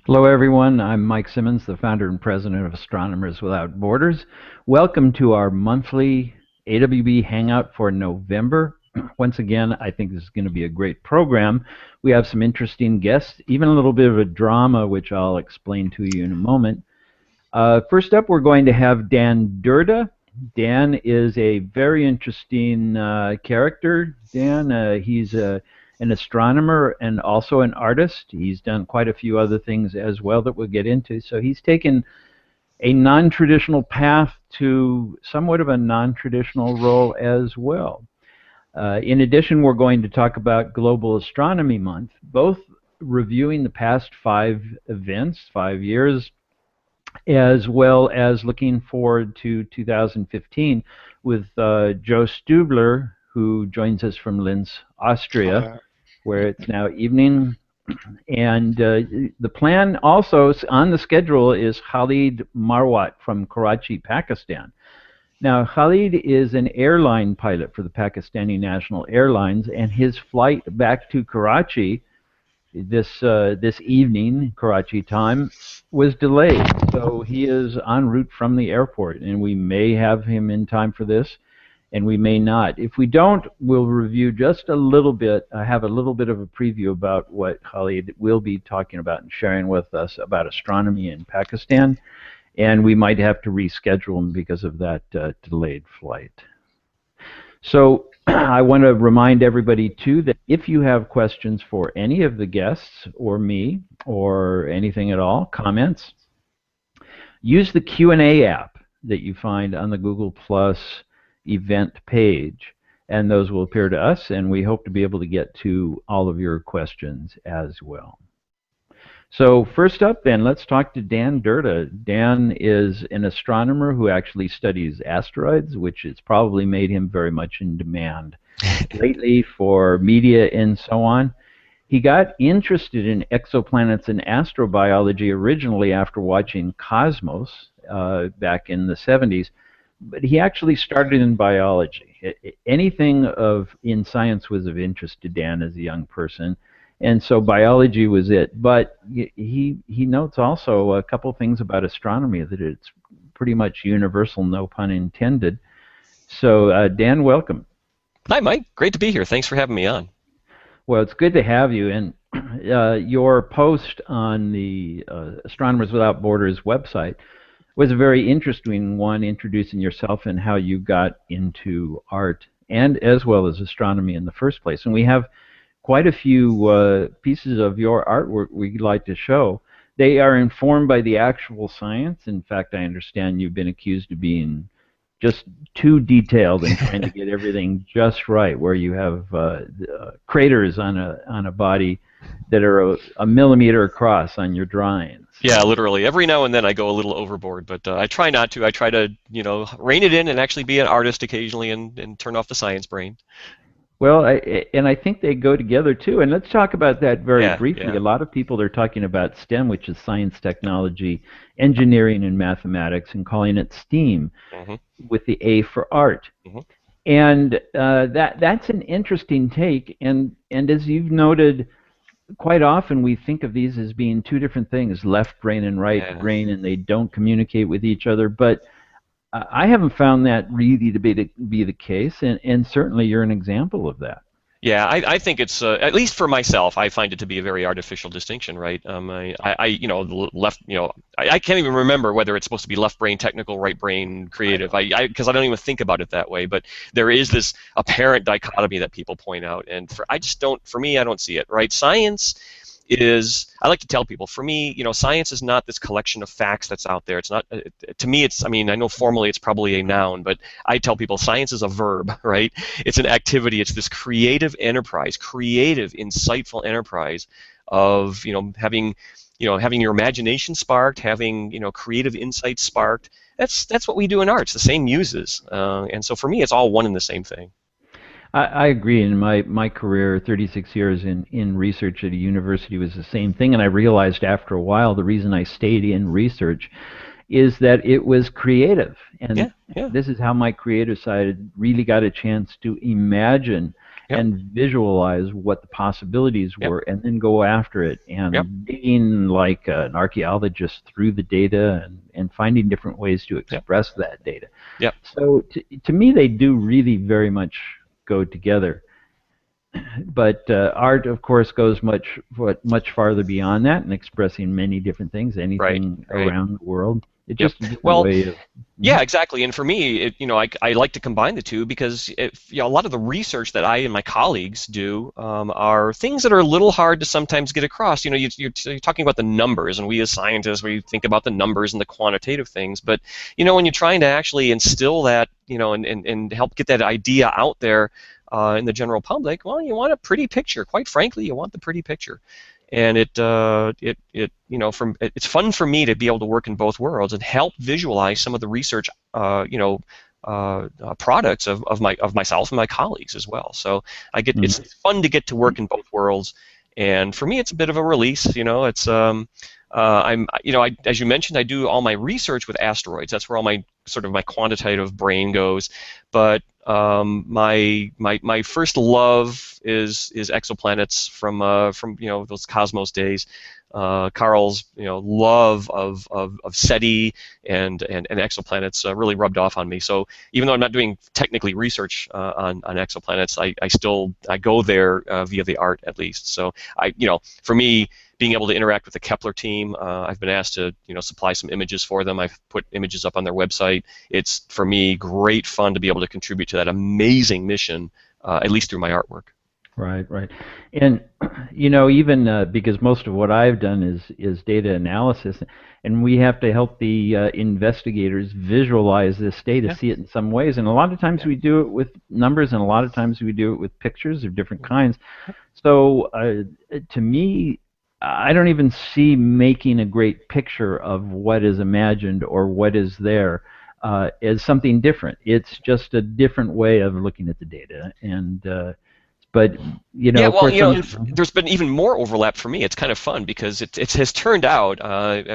Hello, everyone. I'm Mike Simmons, the founder and president of Astronomers Without Borders. Welcome to our monthly AWB Hangout for November. Once again, I think this is going to be a great program. We have some interesting guests, even a little bit of a drama, which I'll explain to you in a moment. First up, we're going to have Dan Durda. Dan is a very interesting character. Dan, he's an astronomer and also an artist. He's done quite a few other things as well that we'll get into. So he's taken a non-traditional path to somewhat of a non-traditional role as well. In addition, we're going to talk about Global Astronomy Month, both reviewing the past 5 events, 5 years, as well as looking forward to 2015 with Joe Stubler, who joins us from Linz, Austria, where it's now evening. And the plan also on the schedule is Khalid Marwat from Karachi, Pakistan. Now, Khalid is an airline pilot for the Pakistani National Airlines, and his flight back to Karachi this evening, Karachi time, was delayed. So he is en route from the airport, and we may have him in time for this, and we may not. If we don't, we'll review just a little bit, have a little bit of a preview about what Khalid will be talking about and sharing with us about astronomy in Pakistan, and we might have to reschedule him because of that delayed flight. So I want to remind everybody, too, that if you have questions for any of the guests or me or anything at all, comments, use the Q&A app that you find on the Google Plus event page, and those will appear to us, and we hope to be able to get to all of your questions as well. So first up, then, let's talk to Dan Durda. Dan is an astronomer who actually studies asteroids, which has probably made him very much in demand lately for media and so on. He got interested in exoplanets and astrobiology originally after watching Cosmos back in the 70s, but he actually started in biology. Anything in science was of interest to Dan as a young person, and so biology was it. But he notes also a couple things about astronomy, that it's pretty much universal, no pun intended. So Dan, welcome. Hi, Mike. Great to be here. Thanks for having me on. Well, it's good to have you. And your post on the Astronomers Without Borders website was a very interesting one, introducing yourself and how you got into art and as well as astronomy in the first place. And we have quite a few pieces of your artwork we'd like to show. They are informed by the actual science. In fact, I understand you've been accused of being just too detailed and trying to get everything just right, where you have craters on a body that are a millimeter across on your drawings. Yeah, literally. Every now and then I go a little overboard, but I try not to. I try to, rein it in and actually be an artist occasionally and turn off the science brain. Well, I think they go together too. And let's talk about that very briefly. Yeah. A lot of people are talking about STEM, which is science, technology, engineering, and mathematics, and calling it STEAM, with the A for art. And that's an interesting take. And as you've noted, quite often we think of these as being two different things, left brain and right brain, and they don't communicate with each other. But I haven't found that really to be the case, and certainly you're an example of that. Yeah, I think it's at least for myself, I find it to be a very artificial distinction, right? I can't even remember whether it's supposed to be left brain technical, right brain creative. Because I don't even think about it that way. But there is this apparent dichotomy that people point out, and for me, I don't see it. Right? Science is, I like to tell people, for me, science is not this collection of facts that's out there. It's not, to me, I know formally it's probably a noun, but I tell people science is a verb, right? It's an activity. It's this creative enterprise, insightful enterprise of, having your imagination sparked, having, creative insights sparked. That's what we do in art. It's the same muses. And so for me, it's all one and the same thing. I agree. In my career, 36 years in research at a university was the same thing, and I realized after a while the reason I stayed in research is that it was creative. And this is how my creative side really got a chance to imagine Yep. and visualize what the possibilities Yep. were, and then go after it Yep. and digging like an archaeologist through the data and finding different ways to Yep. express that data. Yep. So to me, they do really very much go together. But art, of course, goes much farther beyond that and expressing many different things, Right. anything Right. around the world. It's Yep. just a different Well, way of. yeah, Mhm. exactly. And for me, I like to combine the two because a lot of the research that I and my colleagues do are things that are a little hard to sometimes get across. You're talking about the numbers, and we as scientists, we think about the numbers and the quantitative things. But, when you're trying to actually instill that, and help get that idea out there in the general public, well, you want a pretty picture. Quite frankly, you want the pretty picture. And it's fun for me to be able to work in both worlds and help visualize some of the research, products of myself and my colleagues as well. So Mhm. it's fun to get to work in both worlds, and for me, it's a bit of a release. It's as you mentioned, I do all my research with asteroids. That's where all my sort of my quantitative brain goes. But my first love is exoplanets from those Cosmos days. Carl's love of SETI and exoplanets really rubbed off on me. So even though I'm not doing technically research on exoplanets, I go there via the art at least. So for me, being able to interact with the Kepler team, I've been asked to supply some images for them. I've put images up on their website. It's for me great fun to be able to contribute to that amazing mission, at least through my artwork. Right, right. And even because most of what I've done is data analysis, and we have to help the investigators visualize this data, Yeah. see it in some ways. And a lot of times Yeah. we do it with numbers, and a lot of times we do it with pictures of different Yeah. kinds. So to me, I don't even see making a great picture of what is imagined or what is there as something different. It's just a different way of looking at the data, and but Yeah, of well, course, there's been even more overlap for me. It's kind of fun because it has turned out,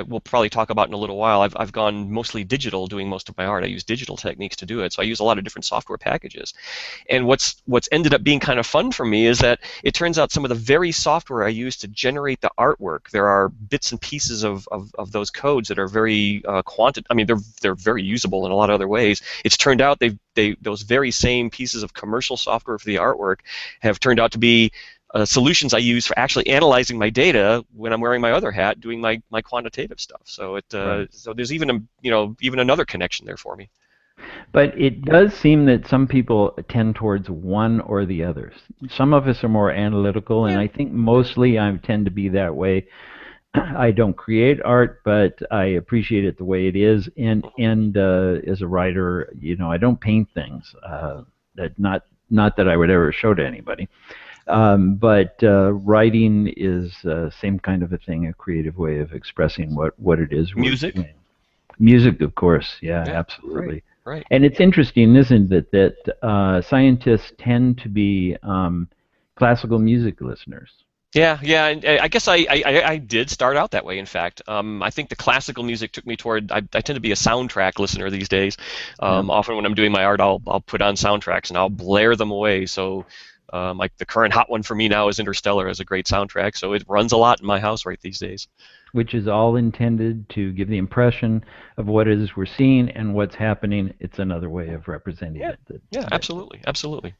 we'll probably talk about in a little while, I've gone mostly digital doing most of my art. I use digital techniques to do it, so I use a lot of different software packages. And what's ended up being kind of fun for me is that it turns out some of the very software I use to generate the artwork, there are bits and pieces of those codes that are very I mean, they're very usable in a lot of other ways. It's turned out those very same pieces of commercial software for the artwork have turned out to be solutions I use for actually analyzing my data when I'm wearing my other hat, doing my quantitative stuff. So right. so there's even even another connection there for me. But it does seem that some people tend towards one or the others. Some of us are more analytical, and Yeah. I think mostly I tend to be that way. I don't create art, but I appreciate it the way it is. And as a writer, I don't paint things. That not that I would ever show to anybody. But writing is same kind of a thing, a creative way of expressing what it is we're Music. doing. Music, of course, yeah, Yeah. Right. absolutely. Right. And it's interesting, isn't it, that scientists tend to be classical music listeners. Yeah, yeah, and I guess I did start out that way. In fact, I think the classical music took me toward. I tend to be a soundtrack listener these days. Yeah. Often when I'm doing my art, I'll put on soundtracks and I'll blare them away. So, like the current hot one for me now is Interstellar, as a great soundtrack. So it runs a lot in my house right these days. Which is all intended to give the impression of what it is we're seeing and what's happening. It's another way of representing Yeah, it. yeah, absolutely, absolutely.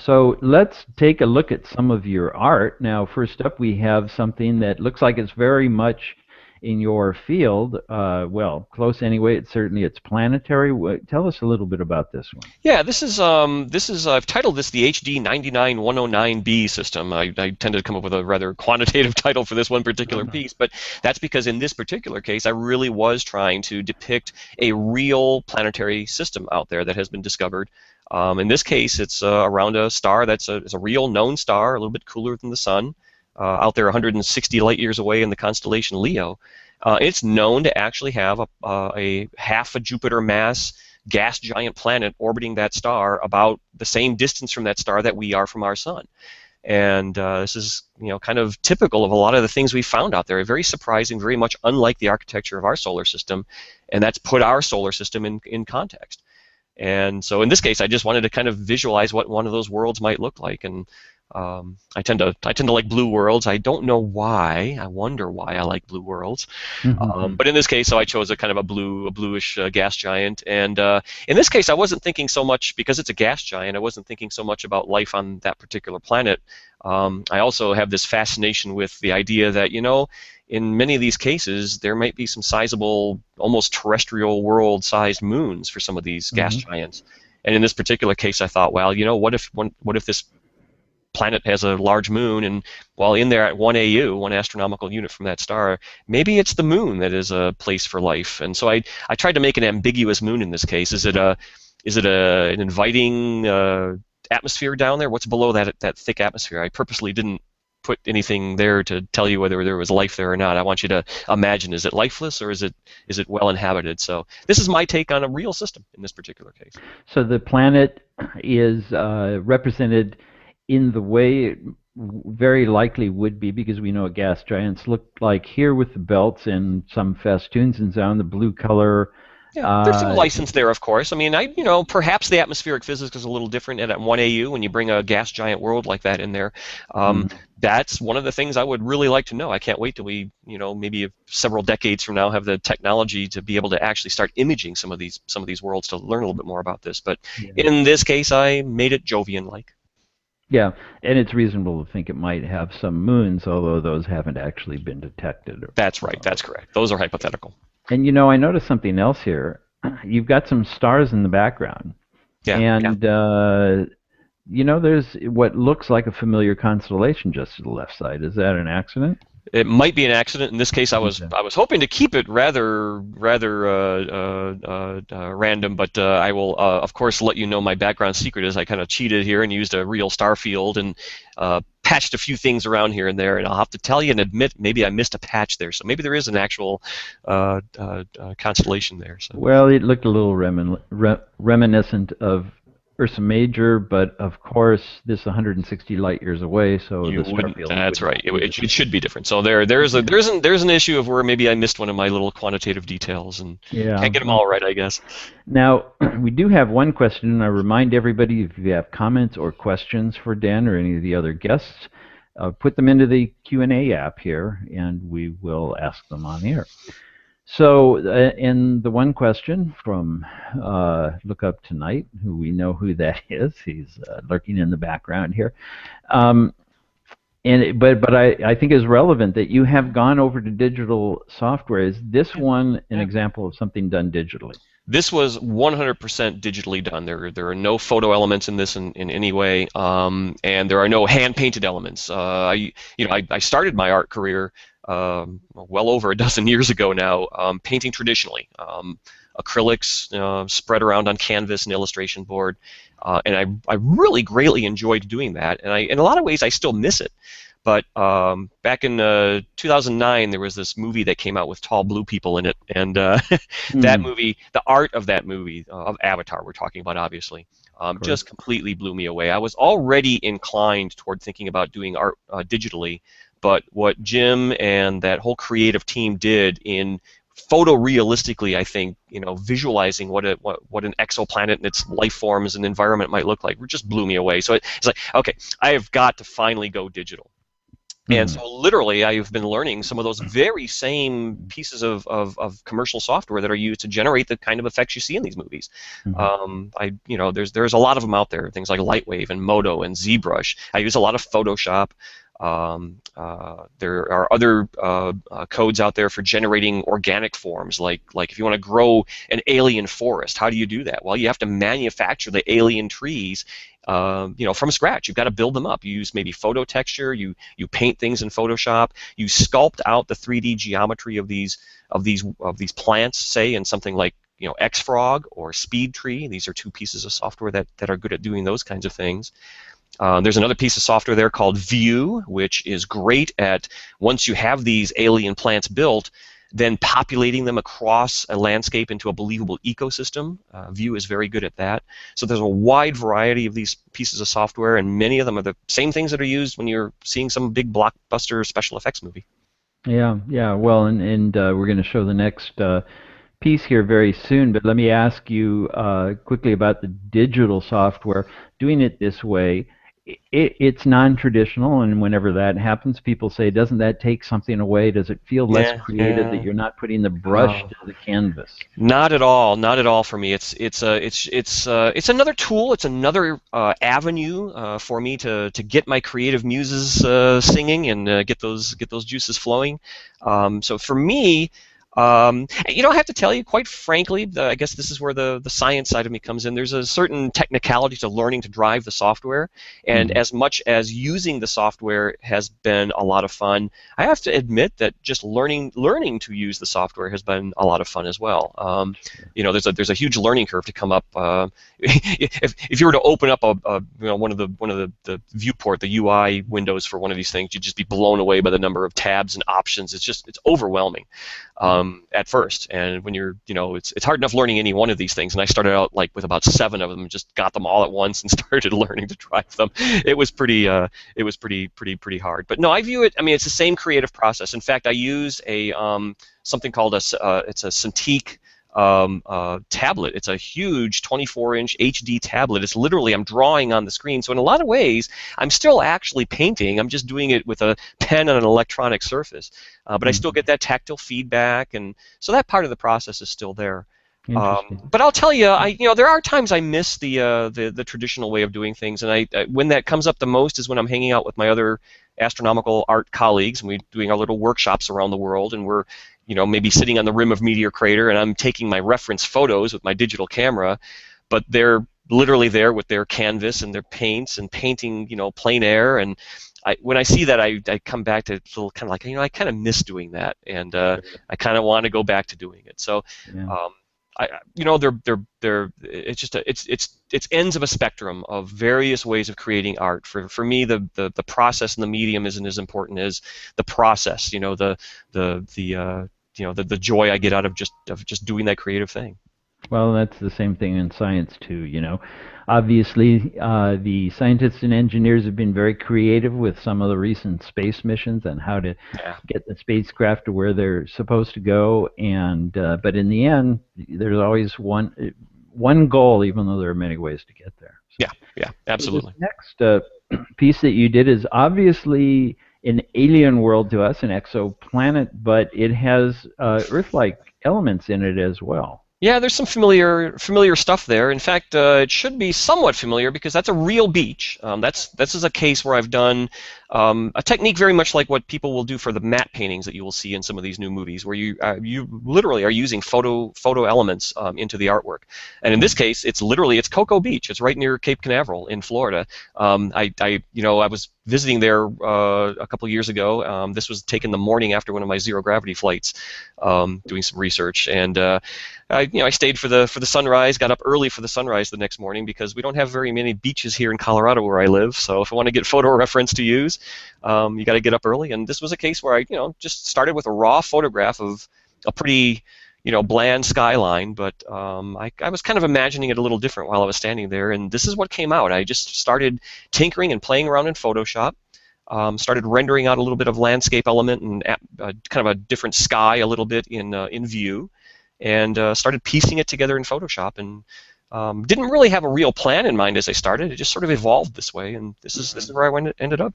So let's take a look at some of your art. Now, first up, we have something that looks like it's very much in your field. Well, close anyway. It's planetary. Tell us a little bit about this one. Yeah, this is I've titled this the HD 99109B system. I tended to come up with a rather quantitative title for this one particular piece, but that's because in this particular case, I really was trying to depict a real planetary system out there that has been discovered. In this case, it's around a star that's is a real known star, a little bit cooler than the sun, out there 160 light years away in the constellation Leo. It's known to actually have a half a Jupiter mass gas giant planet orbiting that star about the same distance from that star that we are from our sun. And this is kind of typical of a lot of the things we found out there. Very surprising, very much unlike the architecture of our solar system, and that's put our solar system in context. And so in this case, I just wanted to kind of visualize what one of those worlds might look like. And I tend to like blue worlds. I don't know why. I wonder why I like blue worlds. But in this case, so I chose a kind of a bluish gas giant. And in this case, I wasn't thinking so much, because it's a gas giant, I wasn't thinking so much about life on that particular planet. I also have this fascination with the idea that, in many of these cases, there might be some sizable, almost terrestrial world-sized moons for some of these gas giants. And in this particular case, I thought, well, what if this planet has a large moon, and while in there at 1 AU, 1 astronomical unit from that star, maybe it's the moon that is a place for life. And so I tried to make an ambiguous moon in this case. Is it an inviting atmosphere down there? What's below that thick atmosphere? I purposely didn't put anything there to tell you whether there was life there or not. I want you to imagine, is it lifeless, or is it well inhabited? So this is my take on a real system in this particular case. So the planet is represented in the way it very likely would be, because we know what gas giants look like here, with the belts and some festoons and so on, the blue color. Yeah, there's some license there, of course. I mean, perhaps the atmospheric physics is a little different at 1 AU when you bring a gas giant world like that in there. That's one of the things I would really like to know. I can't wait till we, maybe several decades from now, have the technology to be able to actually start imaging some of these worlds to learn a little bit more about this. But in this case, I made it Jovian-like. Yeah, and it's reasonable to think it might have some moons, although those haven't actually been detected. That's right. That's correct. Those are hypothetical. And I noticed something else here. You've got some stars in the background. Yeah. And there's what looks like a familiar constellation just to the left side. Is that an accident? It might be an accident. In this case, I was hoping to keep it rather random, but I will of course let you know my background secret is I kind of cheated here and used a real star field and patched a few things around here and there, and I'll have to tell you and admit maybe I missed a patch there. So maybe there is an actual constellation there. So. Well, it looked a little reminiscent of Ursa Major, but of course this 160 light years away, so the star field. That's right. It should be different. So there's an issue of where maybe I missed one of my little quantitative details and can't get them all right, I guess. Now we do have one question, and I remind everybody, if you have comments or questions for Dan or any of the other guests, put them into the Q&A app here, and we will ask them on air. So, and the one question from Look Up Tonight, who we know who that is, he's lurking in the background here, but I think is relevant that you have gone over to digital software. Is this one an example of something done digitally? This was 100% digitally done. There are no photo elements in this in any way, and there are no hand-painted elements. I started my art career well over a dozen years ago now, painting traditionally. Acrylics spread around on canvas and illustration board, and I really greatly enjoyed doing that, and in a lot of ways I still miss it. But back in 2009, there was this movie that came out with tall blue people in it, and that movie, the art of that movie, of Avatar we're talking about obviously, just completely blew me away. I was already inclined toward thinking about doing art digitally, but what Jim and that whole creative team did in photorealistically, I think, visualizing what an exoplanet and its life forms and environment might look like, just blew me away. So it's like, okay, I have got to finally go digital. And so literally I've been learning some of those very same pieces of commercial software that are used to generate the kind of effects you see in these movies. There's a lot of them out there, things like Lightwave and Modo and ZBrush. I use a lot of Photoshop. There are other codes out there for generating organic forms, like if you want to grow an alien forest, how do you do that? Well, you have to manufacture the alien trees, from scratch. You've got to build them up. You use maybe photo texture. You paint things in Photoshop. You sculpt out the 3D geometry of these plants, say, in something like XFrog or SpeedTree. These are two pieces of software that are good at doing those kinds of things. There's another piece of software there called View, which is great at, once you have these alien plants built, then populating them across a landscape into a believable ecosystem. View is very good at that. So there's a wide variety of these pieces of software, and many of them are the same things that are used when you're seeing some big blockbuster special effects movie. Yeah. Well, and we're going to show the next piece here very soon, but let me ask you quickly about the digital software. Doing it this way, it's non-traditional, and whenever that happens, people say, doesn't that take something away? Does it feel less Yeah, creative that yeah. you're not putting the brush Oh. to the canvas? Not at all. Not at all for me. It's another tool. It's another avenue for me to get my creative muses singing and get those juices flowing. So for me, I have to tell you, quite frankly, I guess this is where the science side of me comes in. There's a certain technicality to learning to drive the software, and Hmm. as much as using the software has been a lot of fun, I have to admit that just learning to use the software has been a lot of fun as well. There's a huge learning curve to come up. If you were to open up one of the viewport, the UI windows for one of these things, you'd just be blown away by the number of tabs and options. It's overwhelming at first, and when it's hard enough learning any one of these things. And I started out like with about 7 of them, and just got them all at once and started learning to drive them. It was pretty hard. But no, I view it. I mean, it's the same creative process. In fact, I use a something called it's a Cintiq tablet. It's a huge 24-inch HD tablet. It's literally, I'm drawing on the screen. So in a lot of ways, I'm still actually painting. I'm just doing it with a pen on an electronic surface. But I still get that tactile feedback, and so that part of the process is still there. Interesting. But I'll tell you, there are times I miss the traditional way of doing things, and when that comes up the most is when I'm hanging out with my other astronomical art colleagues, and we're doing our little workshops around the world, and we're maybe sitting on the rim of Meteor Crater, and I'm taking my reference photos with my digital camera, but they're literally there with their canvas and their paints and painting, plein air. And when I see that, I come back to feel kind of like, I kind of miss doing that, and I kind of want to go back to doing it. So, Yeah. it's ends of a spectrum of various ways of creating art. For me, the process and the medium isn't as important as the process. The joy I get out of just doing that creative thing. Well, that's the same thing in science too. Obviously, the scientists and engineers have been very creative with some of the recent space missions and how to Yeah. get the spacecraft to where they're supposed to go. And but in the end, there's always one goal, even though there are many ways to get there. Yeah. Yeah. So this Absolutely. next piece that you did is obviously an alien world to us, an exoplanet, but it has Earth-like elements in it as well. Yeah, there's some familiar stuff there. In fact, it should be somewhat familiar because that's a real beach. This is a case where I've done a technique very much like what people will do for the matte paintings that you will see in some of these new movies, where you literally are using photo elements into the artwork. And in this case, it's Cocoa Beach. It's right near Cape Canaveral in Florida. I was visiting there a couple years ago. This was taken the morning after one of my zero gravity flights, doing some research, and I stayed for the sunrise. Got up early for the sunrise the next morning because we don't have very many beaches here in Colorado where I live. So if I want to get photo reference to use, you got to get up early. And this was a case where I just started with a raw photograph of a pretty bland skyline, but I was kind of imagining it a little different while I was standing there, and this is what came out. I just started tinkering and playing around in Photoshop, started rendering out a little bit of landscape element and kind of a different sky a little bit in view, and started piecing it together in Photoshop, and didn't really have a real plan in mind as I started. It just sort of evolved this way, and this is where I ended up.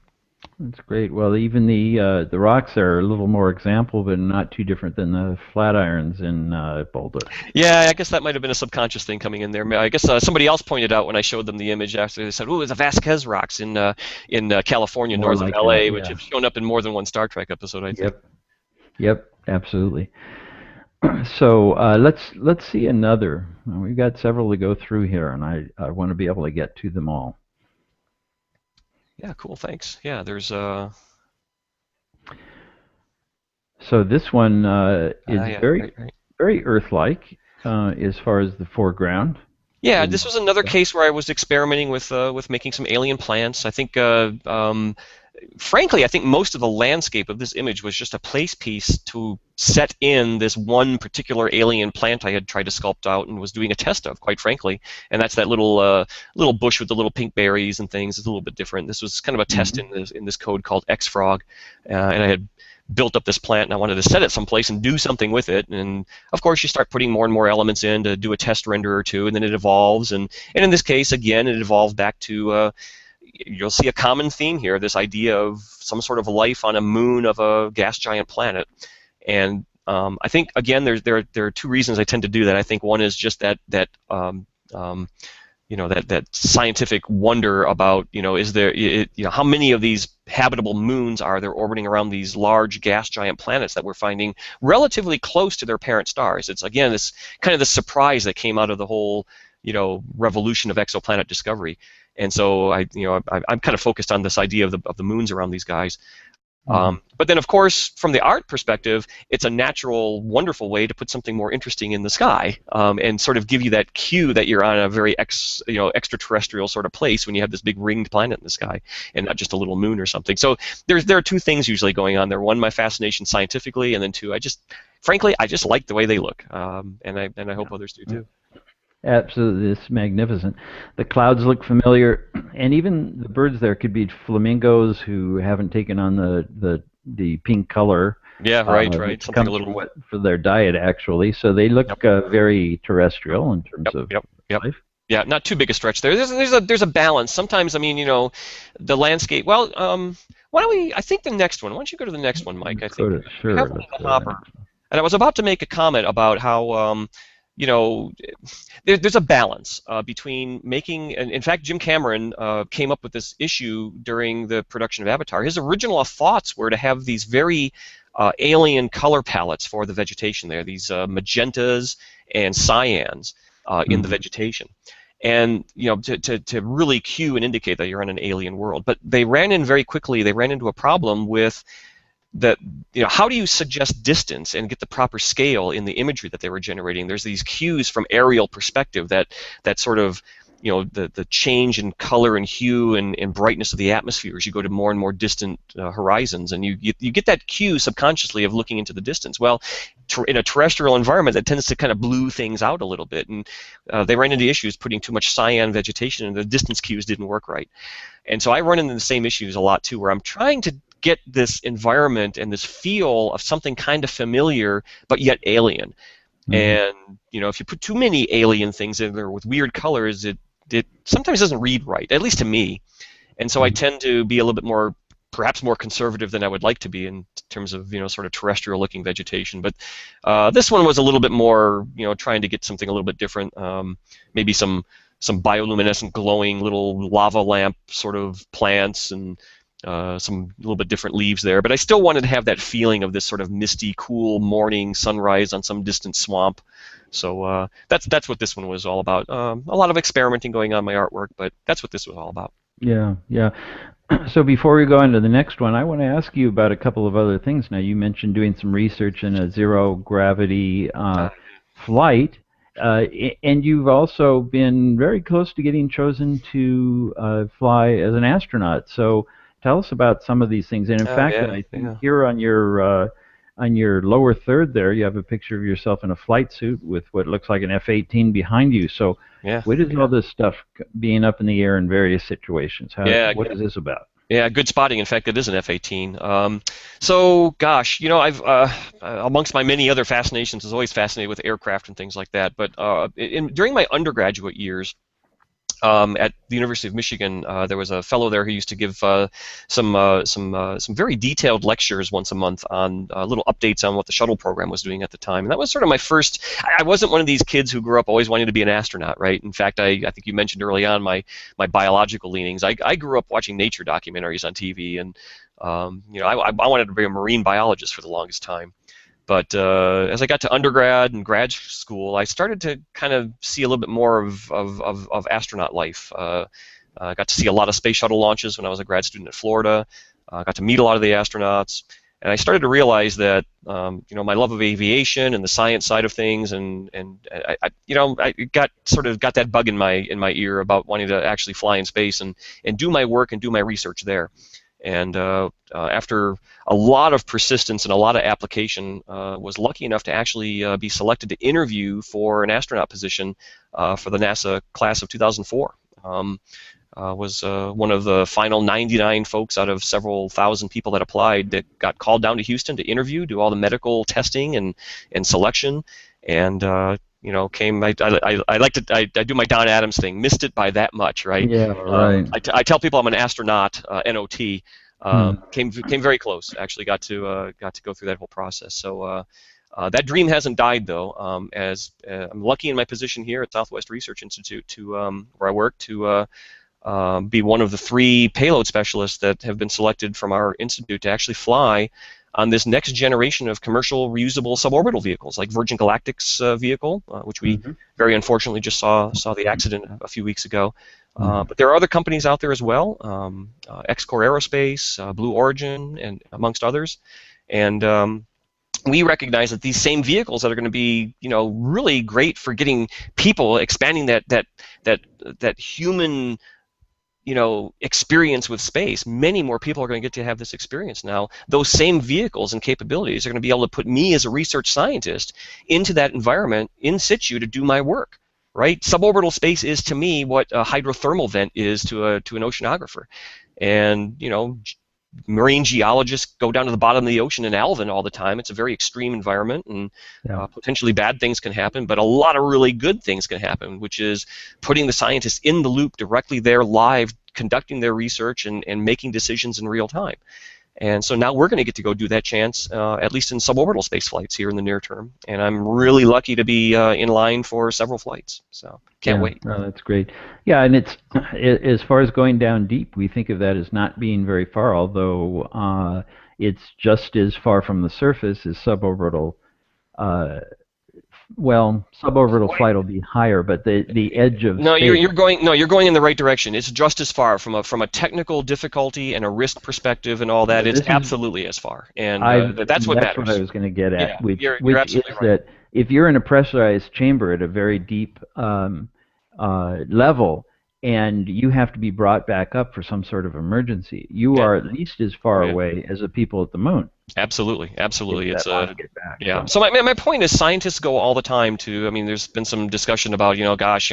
That's great. Well, even the rocks are a little more example, but not too different than the Flatirons in Boulder. Yeah, I guess that might have been a subconscious thing coming in there. I guess somebody else pointed out when I showed them the image after, they said, "Oh, it's the Vasquez rocks in California, More north of like LA," that, which yeah. have shown up in more than one Star Trek episode, I think. Yep. Yep. Absolutely. So let's see another. We've got several to go through here, and I want to be able to get to them all. Yeah, cool. Thanks. Yeah, there's So this one is yeah, very right. very Earth-like as far as the foreground. Yeah, And this was another case where I was experimenting with making some alien plants. I think, frankly, I think most of the landscape of this image was just a place piece to set in this one particular alien plant I had tried to sculpt out and was doing a test of, quite frankly. And that's that little bush with the little pink berries and things. It's a little bit different. This was kind of a test in this code called xfrog, and I had built up this plant and I wanted to set it someplace and do something with it. And of course, you start putting more and more elements in to do a test render or two, and then it evolves. And in this case, again, it evolved back to you'll see a common theme here: this idea of some sort of life on a moon of a gas giant planet. And I think again, there are two reasons I tend to do that. I think one is just that scientific wonder about, is there, how many of these habitable moons are there orbiting around these large gas giant planets that we're finding relatively close to their parent stars. It's again this kind of the surprise that came out of the whole revolution of exoplanet discovery. And so I'm kind of focused on this idea of the moons around these guys. But then, of course, from the art perspective, it's a natural, wonderful way to put something more interesting in the sky, and sort of give you that cue that you're on a very extraterrestrial sort of place when you have this big ringed planet in the sky, and not just a little moon or something. So there are two things usually going on there. One, my fascination scientifically, and then two, frankly, I just like the way they look, and I hope others do too. Absolutely, it's magnificent. The clouds look familiar, and even the birds there could be flamingos who haven't taken on the pink color. Yeah, right. Something a little for their diet, actually. So they look very terrestrial in terms of life. Yeah, not too big a stretch there. There's a balance. Sometimes, the landscape. Well, why don't we? I think the next one. Why don't you go to the next one, Mike? I think. Sure. And I was about to make a comment about how. There's a balance between making, and in fact, Jim Cameron came up with this issue during the production of Avatar. His original thoughts were to have these very alien color palettes for the vegetation there, these magentas and cyans in the vegetation. And to really cue and indicate that you're on an alien world. But they ran into a problem with that, how do you suggest distance and get the proper scale in the imagery that they were generating? There's these cues from aerial perspective that sort of, the change in color and hue and brightness of the atmosphere as you go to more and more distant horizons, and you get that cue subconsciously of looking into the distance. Well, in a terrestrial environment, that tends to kind of blue things out a little bit, and they ran into issues putting too much cyan vegetation, and the distance cues didn't work right. And so I run into the same issues a lot too, where I'm trying to get this environment and this feel of something kind of familiar but yet alien. And if you put too many alien things in there with weird colors, it sometimes doesn't read right, at least to me. And so I tend to be a little bit perhaps more conservative than I would like to be in terms of sort of terrestrial looking vegetation. But this one was a little bit more trying to get something a little bit different, maybe some bioluminescent glowing little lava lamp sort of plants, and some little bit different leaves there, but I still wanted to have that feeling of this sort of misty, cool morning sunrise on some distant swamp. So that's what this one was all about. A lot of experimenting going on in my artwork, but that's what this was all about. Yeah. So before we go on to the next one, I want to ask you about a couple of other things. Now, you mentioned doing some research in a zero gravity flight. And you've also been very close to getting chosen to fly as an astronaut. So tell us about some of these things. And in fact, I think here on your lower third there, you have a picture of yourself in a flight suit with what looks like an F-18 behind you. So what is all this stuff being up in the air in various situations? What is this about? Yeah, good spotting. In fact, it is an F-18. So, gosh, I've amongst my many other fascinations, is always fascinated with aircraft and things like that. But during my undergraduate years, at the University of Michigan, there was a fellow there who used to give some very detailed lectures once a month on little updates on what the shuttle program was doing at the time. And that was sort of my first. I wasn't one of these kids who grew up always wanting to be an astronaut, right? In fact, I think you mentioned early on my biological leanings. I grew up watching nature documentaries on TV, and I wanted to be a marine biologist for the longest time. But as I got to undergrad and grad school, I started to kind of see a little bit more of astronaut life. I got to see a lot of space shuttle launches when I was a grad student at Florida. I got to meet a lot of the astronauts, and I started to realize that my love of aviation and the science side of things, and I got that bug in my ear about wanting to actually fly in space and do my work and do my research there. And after a lot of persistence and a lot of application, was lucky enough to actually be selected to interview for an astronaut position for the NASA class of 2004. was one of the final 99 folks out of several thousand people that applied that got called down to Houston to interview, do all the medical testing and selection, and you know, came. I like to I do my Don Adams thing. Missed it by that much, right? Yeah, right. I tell people I'm an astronaut, NOT. Hmm. Came very close. Actually, got to go through that whole process. So. That dream hasn't died, though, as I'm lucky in my position here at Southwest Research Institute to where I work to be one of the 3 payload specialists that have been selected from our institute to actually fly on this next generation of commercial reusable suborbital vehicles, like Virgin Galactic's vehicle, which we very unfortunately just saw the accident a few weeks ago. But there are other companies out there as well, X-Core Aerospace, Blue Origin, and amongst others, and we recognize that these same vehicles that are going to be, you know, really great for getting people expanding that human, you know, experience with space. Many more people are going to get to have this experience now. Those same vehicles and capabilities are going to be able to put me as a research scientist into that environment in situ to do my work. Right? Suborbital space is to me what a hydrothermal vent is to an oceanographer, and you know. Marine geologists go down to the bottom of the ocean in Alvin all the time. It's a very extreme environment, and potentially bad things can happen, but a lot of really good things can happen, which is putting the scientists in the loop directly there live, conducting their research and making decisions in real time. And so now we're going to get to go do that chance, at least in suborbital space flights here in the near term. And I'm really lucky to be in line for several flights. So can't wait. Oh, that's great. Yeah, and it's as far as going down deep, we think of that as not being very far, although it's just as far from the surface as suborbital. Well, suborbital flight will be higher, but the edge of no, space. you're going in the right direction. It's just as far from a technical difficulty and a risk perspective and all that. It's absolutely as far, and that's what matters. That's what I was going to get at, Yeah, which you're absolutely is right. that if you're in a pressurized chamber at a very deep level, and you have to be brought back up for some sort of emergency, you are at least as far away as the people at the moon. Absolutely. It's get back, yeah. So my point is, scientists go all the time to. I mean, there's been some discussion about, you know, gosh,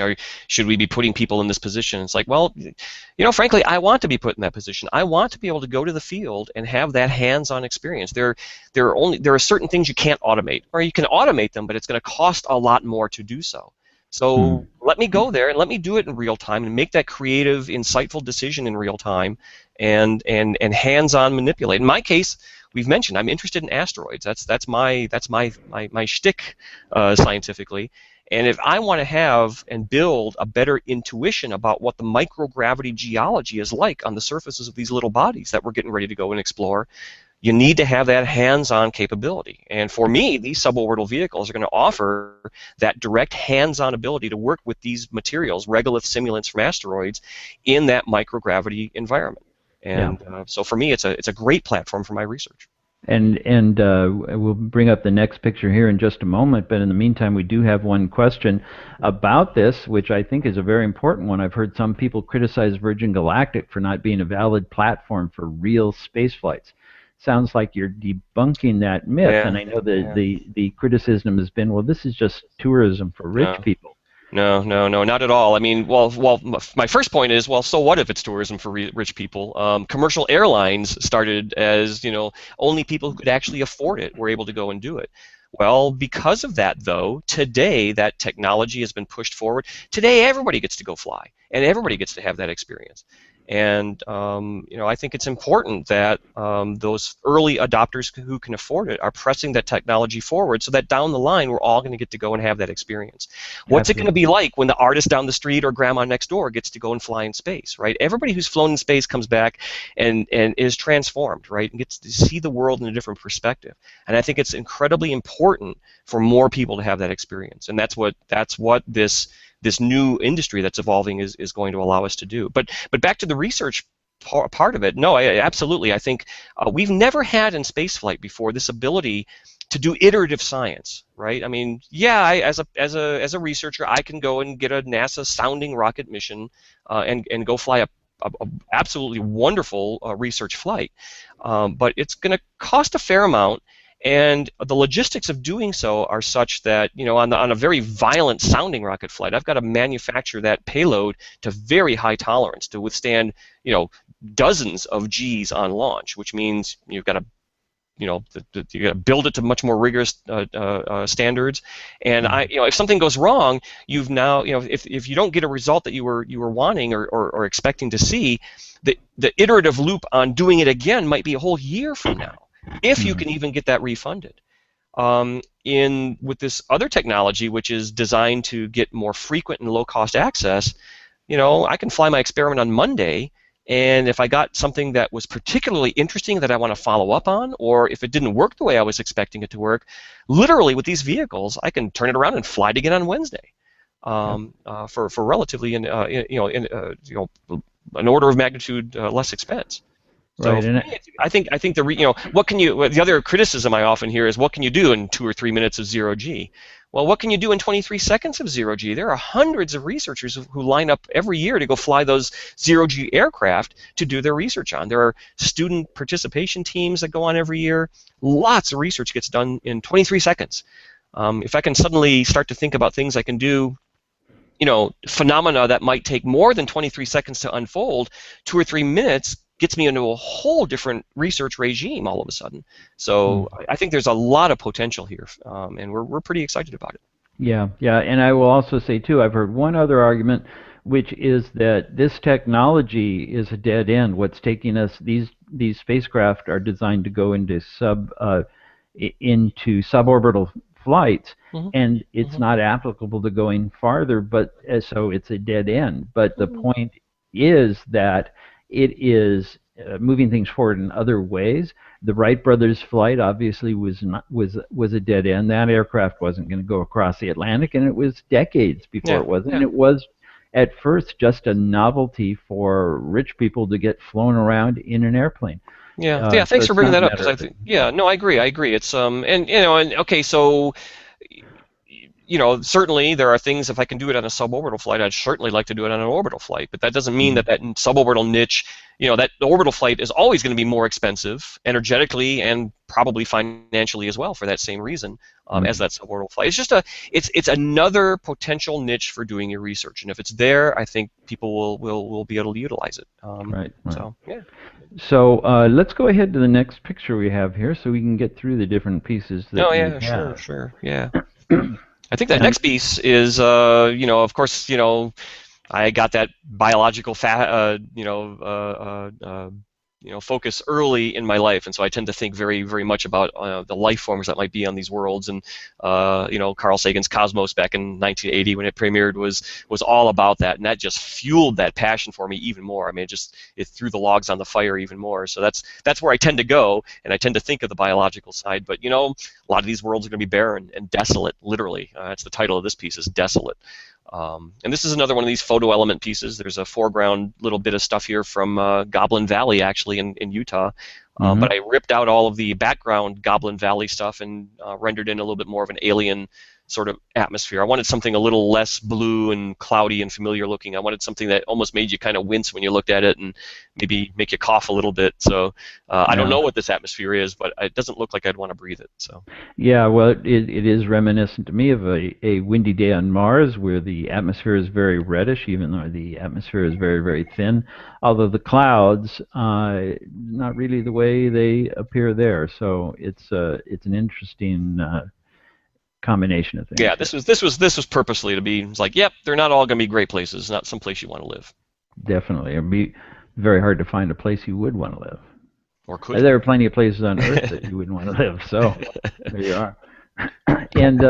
should we be putting people in this position? It's like, well, you know, frankly, I want to be put in that position. I want to be able to go to the field and have that hands-on experience. There are certain things you can't automate, or you can automate them, but it's going to cost a lot more to do so. So let me go there and let me do it in real time and make that creative, insightful decision in real time, and hands-on manipulate. In my case, we've mentioned I'm interested in asteroids. That's my shtick scientifically. And if I want to have and build a better intuition about what the microgravity geology is like on the surfaces of these little bodies that we're getting ready to go and explore, you need to have that hands-on capability. And for me, these suborbital vehicles are going to offer that direct hands-on ability to work with these materials, regolith simulants from asteroids, in that microgravity environment. And so for me, it's a great platform for my research. And we'll bring up the next picture here in just a moment, but in the meantime, we do have one question about this, which I think is a very important one. I've heard some people criticize Virgin Galactic for not being a valid platform for real space flights. Sounds like you're debunking that myth, and I know the criticism has been, well, this is just tourism for rich people. No, not at all. I mean, well, my first point is, well, so what if it's tourism for rich people? Commercial airlines started as, you know, only people who could actually afford it were able to go and do it. Well, because of that, though, today that technology has been pushed forward. Today, everybody gets to go fly, and everybody gets to have that experience. And you know, I think it's important that those early adopters who can afford it are pressing that technology forward, so that down the line we're all going to get to go and have that experience. What's it going to be like when the artist down the street or grandma next door gets to go and fly in space, right? Everybody who's flown in space comes back and is transformed, right, and gets to see the world in a different perspective. And I think it's incredibly important for more people to have that experience, and that's what this new industry that's evolving is going to allow us to do. But back to the research part of it, no, absolutely. I think we've never had in spaceflight before this ability to do iterative science, right? I mean, yeah, as a researcher, I can go and get a NASA sounding rocket mission and go fly a absolutely wonderful research flight, but it's going to cost a fair amount. And the logistics of doing so are such that, on a very violent sounding rocket flight, I've got to manufacture that payload to very high tolerance to withstand, dozens of Gs on launch, which means you've got to you got to build it to much more rigorous standards. And if something goes wrong, you've now, if you don't get a result that you were wanting or expecting to see, the iterative loop on doing it again might be a whole year from now, if you can even get that refunded. With this other technology, which is designed to get more frequent and low-cost access, I can fly my experiment on Monday. And if I got something that was particularly interesting that I want to follow up on, or if it didn't work the way I was expecting it to work, literally with these vehicles, I can turn it around and fly it again on Wednesday, for relatively an order of magnitude less expense. So Right, I think the other criticism I often hear is, what can you do in 2 or 3 minutes of 0G? Well, what can you do in 23 seconds of 0G? There are hundreds of researchers who line up every year to go fly those 0G aircraft to do their research on. There are student participation teams that go on every year. Lots of research gets done in 23 seconds. If I can suddenly start to think about things I can do, phenomena that might take more than 23 seconds to unfold, 2 or 3 minutes gets me into a whole different research regime all of a sudden. So I think there's a lot of potential here, and we're pretty excited about it. Yeah, and I will also say too, I've heard one other argument, which is that this technology is a dead end. What's taking us, these spacecraft are designed to go into suborbital flights, and it's not applicable to going farther, but so it's a dead end. But the point is that it is moving things forward in other ways. The Wright brothers flight obviously was a dead end. That aircraft wasn't going to go across the Atlantic, and it was decades before it was. And it was at first just a novelty for rich people to get flown around in an airplane. Thanks so for bringing that up, because I think, I agree. It's okay, so certainly there are things, if I can do it on a suborbital flight, I'd certainly like to do it on an orbital flight, but that doesn't mean that suborbital niche, that the orbital flight is always going to be more expensive, energetically and probably financially as well, for that same reason, as that suborbital flight. It's just it's another potential niche for doing your research, and if it's there, I think people will be able to utilize it. Right. So, yeah. So let's go ahead to the next picture we have here, so we can get through the different pieces that we have. Sure, yeah. I think that next piece is, of course, I got that biological focus early in my life, and so I tend to think very, very much about the life forms that might be on these worlds. And Carl Sagan's Cosmos back in 1980, when it premiered, was all about that, and that just fueled that passion for me even more. I mean, it threw the logs on the fire even more. So that's where I tend to go, and I tend to think of the biological side. But a lot of these worlds are going to be barren and desolate, literally. That's the title of this piece, is Desolate. And this is another one of these photo element pieces. There's a foreground little bit of stuff here from Goblin Valley, actually, in Utah. But I ripped out all of the background Goblin Valley stuff and rendered in a little bit more of an alien sort of atmosphere. I wanted something a little less blue and cloudy and familiar looking. I wanted something that almost made you kind of wince when you looked at it, and maybe make you cough a little bit. So I don't know what this atmosphere is, but it doesn't look like I'd want to breathe it. So yeah, well, it is reminiscent to me of a windy day on Mars, where the atmosphere is very reddish, even though the atmosphere is very, very thin. Although the clouds, not really the way they appear there. So it's an interesting combination of things. Yeah, this was purposely to be, it's like, yep, they're not all going to be great places. Not some place you want to live. Definitely, it'd be very hard to find a place you would want to live. Or could. There are plenty of places on Earth that you wouldn't want to live. So there you are. And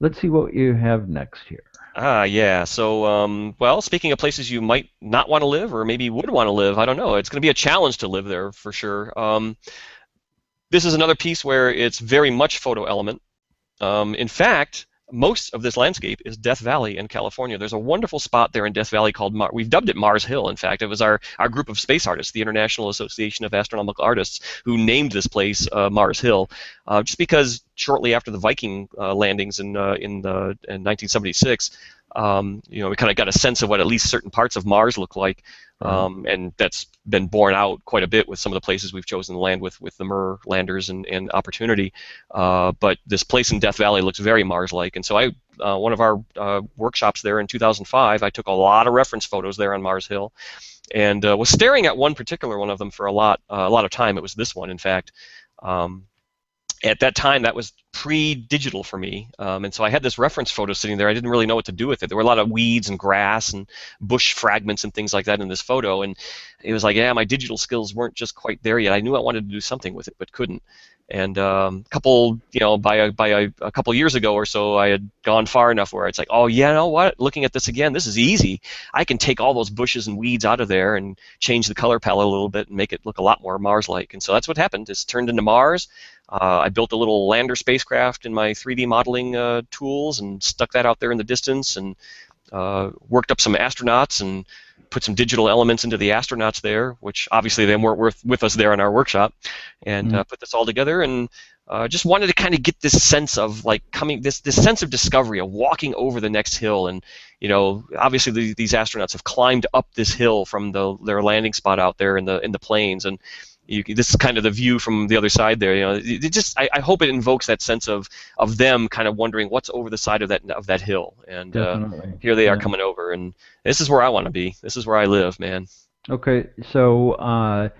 let's see what you have next here. Yeah. So, well, speaking of places you might not want to live, or maybe would want to live, I don't know. It's going to be a challenge to live there for sure. This is another piece where it's very much photo element. In fact, most of this landscape is Death Valley in California. There's a wonderful spot there in Death Valley called we've dubbed it Mars Hill. In fact, it was our group of space artists, the International Association of Astronomical Artists, who named this place Mars Hill, just because shortly after the Viking landings in 1976, we kind of got a sense of what at least certain parts of Mars look like. And that's been borne out quite a bit with some of the places we've chosen to land with the MER landers and Opportunity. But this place in Death Valley looks very Mars-like. And so one of our workshops there in 2005, I took a lot of reference photos there on Mars Hill, and was staring at one particular one of them for a lot of time. It was this one, in fact. At that time, that was pre-digital for me, and so I had this reference photo sitting there. I didn't really know what to do with it. There were a lot of weeds and grass and bush fragments and things like that in this photo, and it was like, yeah, my digital skills weren't just quite there yet. I knew I wanted to do something with it, but couldn't. And by a couple years ago or so, I had gone far enough where it's like, oh, yeah, you know what? Looking at this again, this is easy. I can take all those bushes and weeds out of there and change the color palette a little bit and make it look a lot more Mars-like. And so that's what happened. It's turned into Mars. I built a little lander spacecraft in my 3D modeling tools and stuck that out there in the distance, and worked up some astronauts and put some digital elements into the astronauts there, which obviously they weren't with us there in our workshop, and put this all together, and just wanted to kind of get this sense of like this sense of discovery, of walking over the next hill. And obviously these astronauts have climbed up this hill from their landing spot out there in the plains, and this is kind of the view from the other side there. I hope it invokes that sense of them kind of wondering what's over the side of that hill. And here they are coming over, and this is where I want to be. This is where I live, man. Okay, so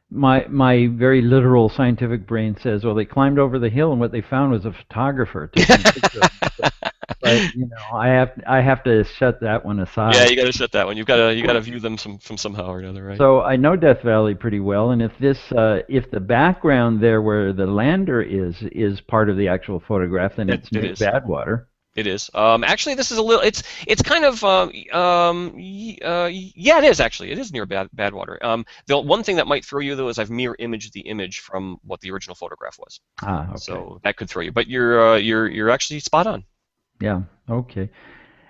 my very literal scientific brain says, well, they climbed over the hill, and what they found was a photographer taking pictures. But I have to shut that one aside. Yeah, you got to shut that one. You got to view them from somehow or another, right? So I know Death Valley pretty well, and if the background there where the lander is part of the actual photograph, then it's Nick Badwater. It is. Actually, this is a little. It's kind of. Yeah, it is actually. It is near Badwater. The one thing that might throw you though is I've mirror imaged the image from what the original photograph was. Ah, okay. So that could throw you, but you're actually spot on. Yeah. Okay.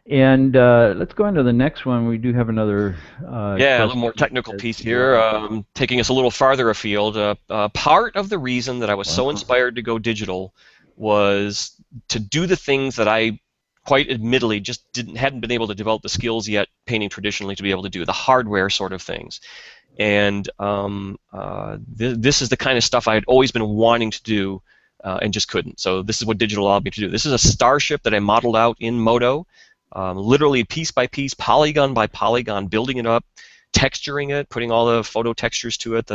And let's go on to the next one. We do have another. A little more technical piece here, taking us a little farther afield. Part of the reason that I was so inspired to go digital was to do the things that I, quite admittedly, just hadn't been able to develop the skills yet painting traditionally to be able to do, the hardware sort of things. And this is the kind of stuff I had always been wanting to do and just couldn't. So this is what digital allowed me to do. This is a starship that I modeled out in Modo, literally piece by piece, polygon by polygon, building it up, texturing it, putting all the photo textures to it.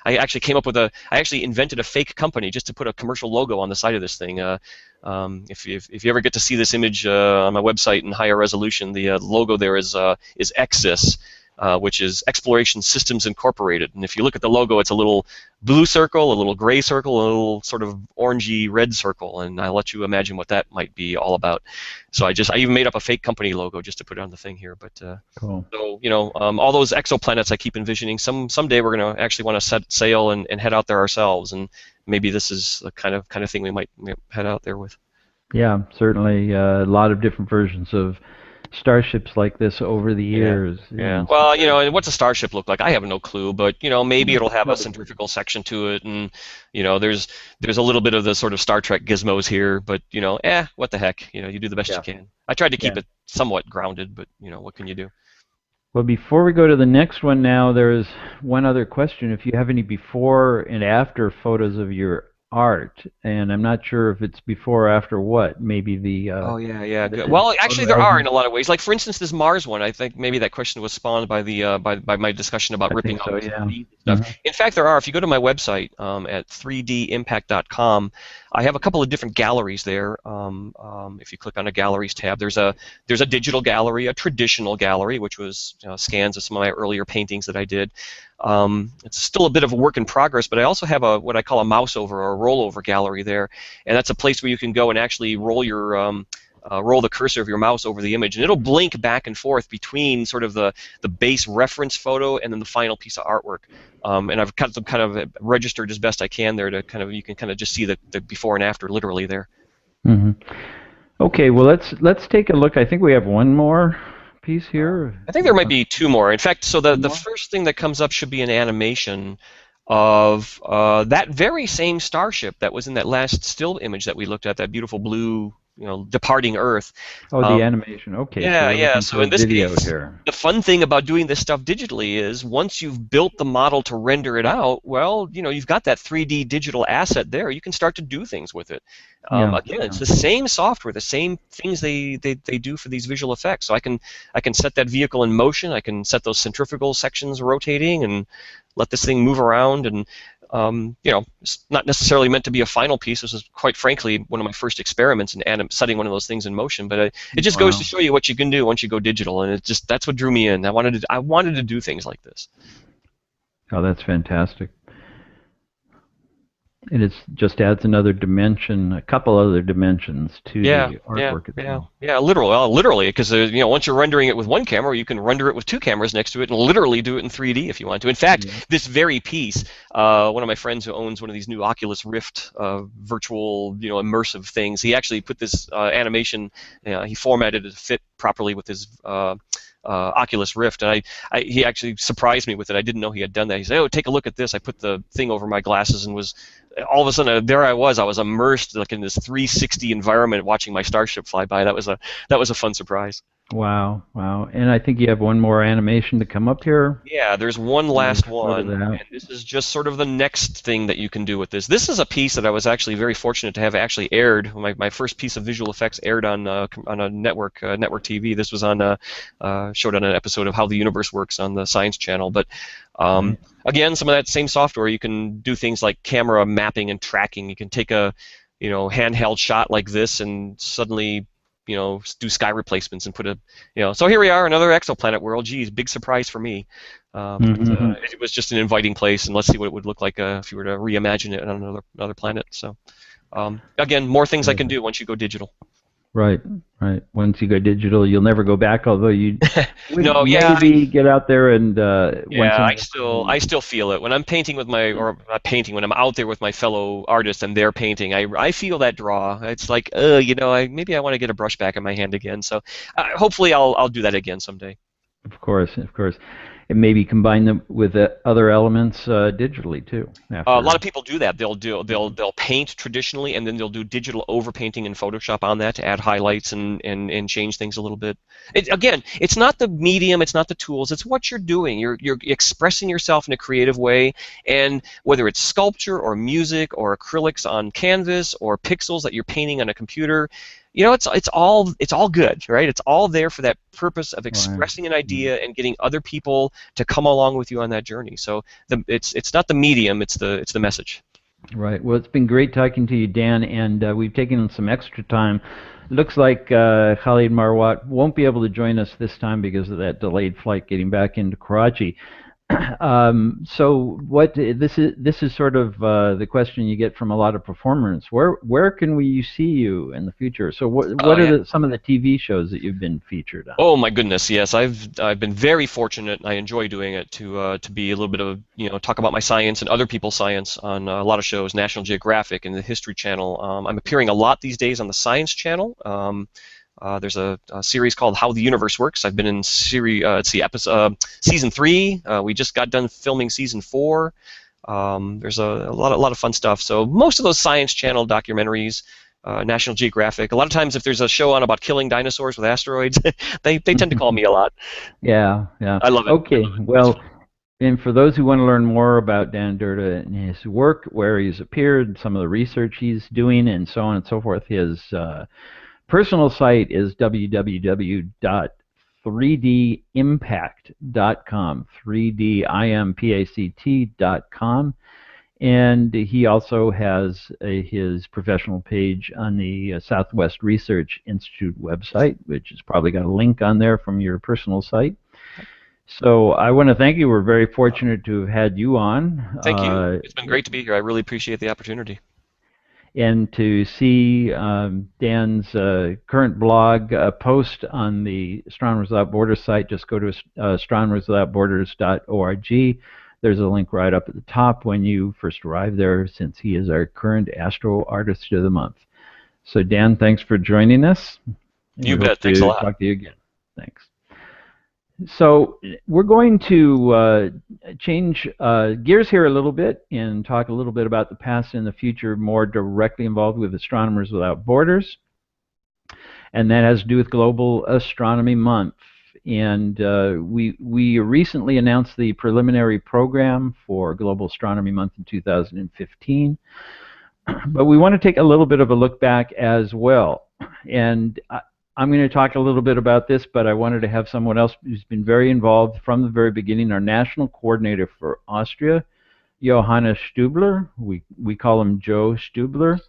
I actually came up with I actually invented a fake company just to put a commercial logo on the side of this thing. If you ever get to see this image on my website in higher resolution, the logo there is EXIS, which is Exploration Systems Incorporated. And if you look at the logo, it's a little blue circle, a little gray circle, a little sort of orangey red circle, and I'll let you imagine what that might be all about. So I even made up a fake company logo just to put it on the thing here. But cool. So all those exoplanets I keep envisioning, someday we're going to actually want to set sail and head out there ourselves, and maybe this is the kind of thing we might head out there with. Yeah, certainly a lot of different versions of starships like this over the years. Yeah. Well, and what's a starship look like? I have no clue, but maybe it'll have a centrifugal section to it, and there's a little bit of the sort of Star Trek gizmos here, but what the heck? You do the best you can. I tried to keep it somewhat grounded, but what can you do? Well, before we go to the next one now, there's one other question. If you have any before and after photos of your art, and I'm not sure if it's before or after what. Maybe the. Good. Well, actually, there are in a lot of ways. Like for instance, this Mars one. I think maybe that question was spawned by the by my discussion about ripping out stuff. In fact, there are. If you go to my website at 3dimpact.com, I have a couple of different galleries there. If you click on a galleries tab, there's a digital gallery, a traditional gallery, which was scans of some of my earlier paintings that I did. It's still a bit of a work in progress, but I also have what I call a mouse over or a rollover gallery there, and that's a place where you can go and actually roll the cursor of your mouse over the image, and it'll blink back and forth between sort of the base reference photo and then the final piece of artwork. And I've kind of registered as best I can there to you can kind of just see the before and after literally there. Mm-hmm. Okay, well let's take a look. I think we have one more piece here. I think there might be two more. In fact, so the first thing that comes up should be an animation of that very same starship that was in that last still image that we looked at, that beautiful blue departing Earth. Oh, the animation. Okay, so Yeah, we're yeah. looking So for a in this video case, here. the fun thing about doing this stuff digitally is once you've built the model to render it out, well, you've got that 3D digital asset there. You can start to do things with it. Yeah, Again, it's yeah. the same software, the same things they do for these visual effects. So I can set that vehicle in motion. I can set those centrifugal sections rotating and let this thing move around. And it's not necessarily meant to be a final piece. This is quite frankly one of my first experiments in setting one of those things in motion. But it just goes to Wow. show you what you can do once you go digital, and that's what drew me in. I wanted to do things like this. Oh, that's fantastic. And it just adds another dimension, a couple other dimensions to Yeah, the yeah, artwork yeah, itself. yeah. Literally, because once you're rendering it with one camera, you can render it with two cameras next to it, and literally do it in 3D if you want to. In fact, Yeah. this very piece, one of my friends who owns one of these new Oculus Rift virtual, immersive things, he actually put this animation. He formatted it to fit properly with his. Oculus Rift, and he actually surprised me with it. I didn't know he had done that. He said, "Oh, take a look at this." I put the thing over my glasses and was all of a sudden there I was immersed like in this 360 environment watching my starship fly by. That was a fun surprise. Wow, wow. And I think you have one more animation to come up here. Yeah, there's one Let's last go to one, that. and this is just sort of the next thing that you can do with this. This is a piece that I was actually very fortunate to have actually aired. My first piece of visual effects aired on a network TV. This was showed on an episode of How the Universe Works on the Science Channel. But Right. again, some of that same software, you can do things like camera mapping and tracking. You can take a handheld shot like this and suddenly do sky replacements and put so here we are, another exoplanet world. Geez, big surprise for me. It was just an inviting place, and let's see what it would look like if you were to reimagine it on another planet. So again, more things I can do once you go digital. Right, right. Once you go digital, you'll never go back, although you would No, yeah, maybe get out there and once yeah, in a I while. still feel it when I'm painting with or not painting, when I'm out there with my fellow artists and they're painting. I feel that draw. It's like, maybe I want to get a brush back in my hand again. So hopefully I'll do that again someday. Of course, of course. And maybe combine them with other elements digitally too. A lot After. of people do that. They'll paint traditionally, and then they'll do digital overpainting in Photoshop on that to add highlights and change things a little bit. Again, it's not the medium, it's not the tools, it's what you're doing. You're expressing yourself in a creative way, and whether it's sculpture or music or acrylics on canvas or pixels that you're painting on a computer, it's all good, right? It's all there for that purpose of Right. expressing an idea and getting other people to come along with you on that journey. So it's not the medium, it's the message. Right. Well, it's been great talking to you, Dan, and we've taken some extra time. Looks like Khalid Marwat won't be able to join us this time because of that delayed flight getting back into Karachi. So what this is sort of the question you get from a lot of performers. Where can we see you in the future? So what Yeah. are some of the TV shows that you've been featured on? Oh my goodness, yes. I've been very fortunate. I enjoy doing it to be a little bit of talk about my science and other people's science on a lot of shows, National Geographic and the History Channel. I'm appearing a lot these days on the Science Channel. There's a series called How the Universe Works. I've been in season 3. We just got done filming season 4. There's a lot of fun stuff. So most of those Science Channel documentaries, National Geographic. A lot of times, if there's a show on about killing dinosaurs with asteroids, they tend to call me a lot. Yeah, yeah. I love it. I Okay. love it. It's Well, fun. and for those who want to learn more about Dan Durda and his work, where he's appeared, some of the research he's doing, and so on and so forth, his personal site is www.3dimpact.com, 3dimpact.com. And he also has his professional page on the Southwest Research Institute website, which has probably got a link on there from your personal site. So I want to thank you. We're very fortunate to have had you on. Thank you. It's been great to be here. I really appreciate the opportunity. And to see Dan's current blog post on the Astronomers Without Borders site, just go to astronomerswithoutborders.org. There's a link right up at the top when you first arrive there, since he is our current Astro Artist of the Month. So Dan, thanks for joining us. And You we hope bet. Thanks a to lot. talk to you again. Thanks. So we're going to change gears here a little bit and talk a little bit about the past and the future more directly involved with Astronomers Without Borders. and that has to do with Global Astronomy Month. And we recently announced the preliminary program for Global Astronomy Month in 2015. But we want to take a little bit of a look back as well. And I'm going to talk a little bit about this, but I wanted to have someone else who's been very involved from the very beginning, our national coordinator for Austria, Johannes Stubler. We call him Joe Stubler.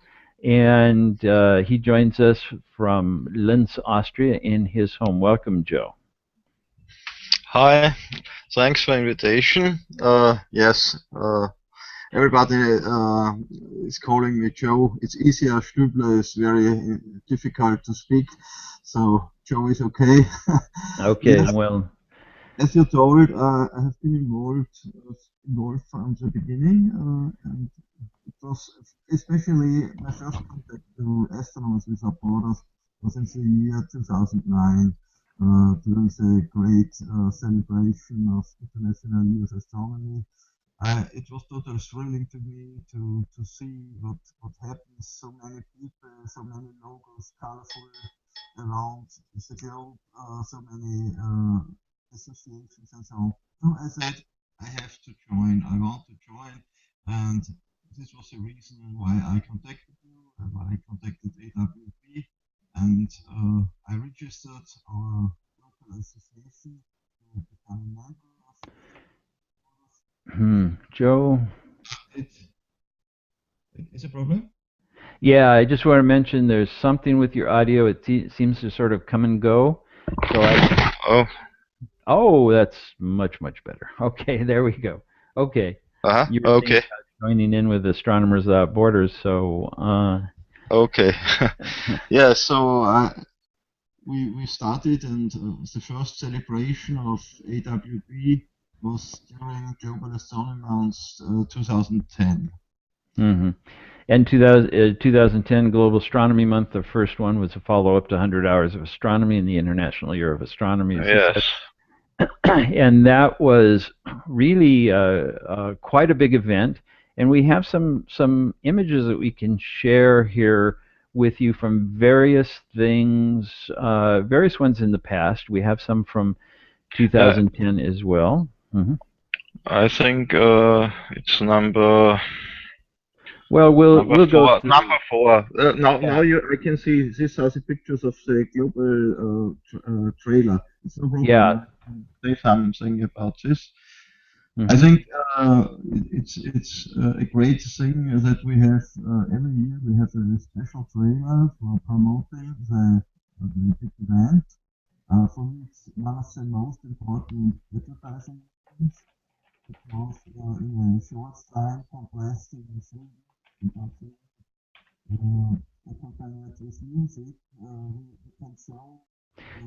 And he joins us from Linz, Austria, in his home. Welcome, Joe. Hi, thanks for the invitation. Yes, everybody is calling me Joe. It's easier. Stubler is very difficult to speak, so Joe is okay. Okay, Yes, well, as you told, I have been involved from the beginning, and it was especially my first contact to Astronomers Without Borders was in the year 2009. During the great celebration of International Year of Astronomy. It was totally thrilling to me to see what happens. So many people, so many logos, colorful around the globe, so many associations and so on. So I said, I have to join. I want to join, and this was the reason why I contacted you, and why I contacted AWB. And I registered our local association to become a member of Joe. It's a problem? Yeah, I just want to mention there's something with your audio. It seems to sort of come and go. So oh, that's much better. Okay, there we go. Okay. You were Okay. joining in with Astronomers Without Borders, so okay. Yeah, so we started, and the first celebration of AWB was during Global Astronomy Month 2010. Mm-hmm. And 2010 Global Astronomy Month, the first one, was a follow-up to 100 Hours of Astronomy in the International Year of Astronomy. Yes. And that was really quite a big event. And we have some images that we can share here with you from various things, various ones in the past. We have some from 2010 as well. Mm-hmm. I think it's number. Well, we'll go through. Number 4. Now I can see these are the pictures of the global trailer. It's no problem. Yeah. Say something about this. Mm-hmm. I think it's a great thing that we have every year. We have a special trailer for promoting the big event. For me, it's one of the most important advertising things because in a short time, compressed in 3 accompanied with music, we can show.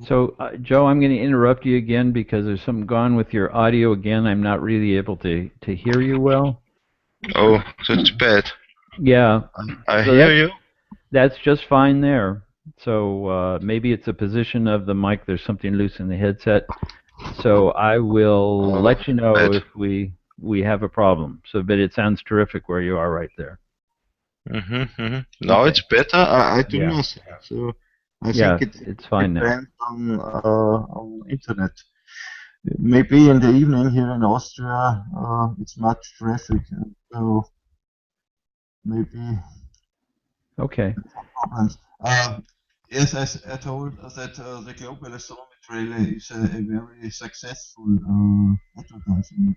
So, Joe, I'm going to interrupt you again because there's something gone with your audio again. I'm not really able to hear you well. Oh, that's bad. Yeah. I hear you. That's just fine there. So maybe it's a position of the mic. There's something loose in the headset. So I will let you know if we have a problem. So, but it sounds terrific where you are right there. Now it's better. I do nothing. So I think it's fine now. Depends on internet. Maybe in the evening here in Austria, it's much traffic, so maybe. Okay. Problems. Yes, as I told that the Global Astronomy Trailer is a very successful advertising.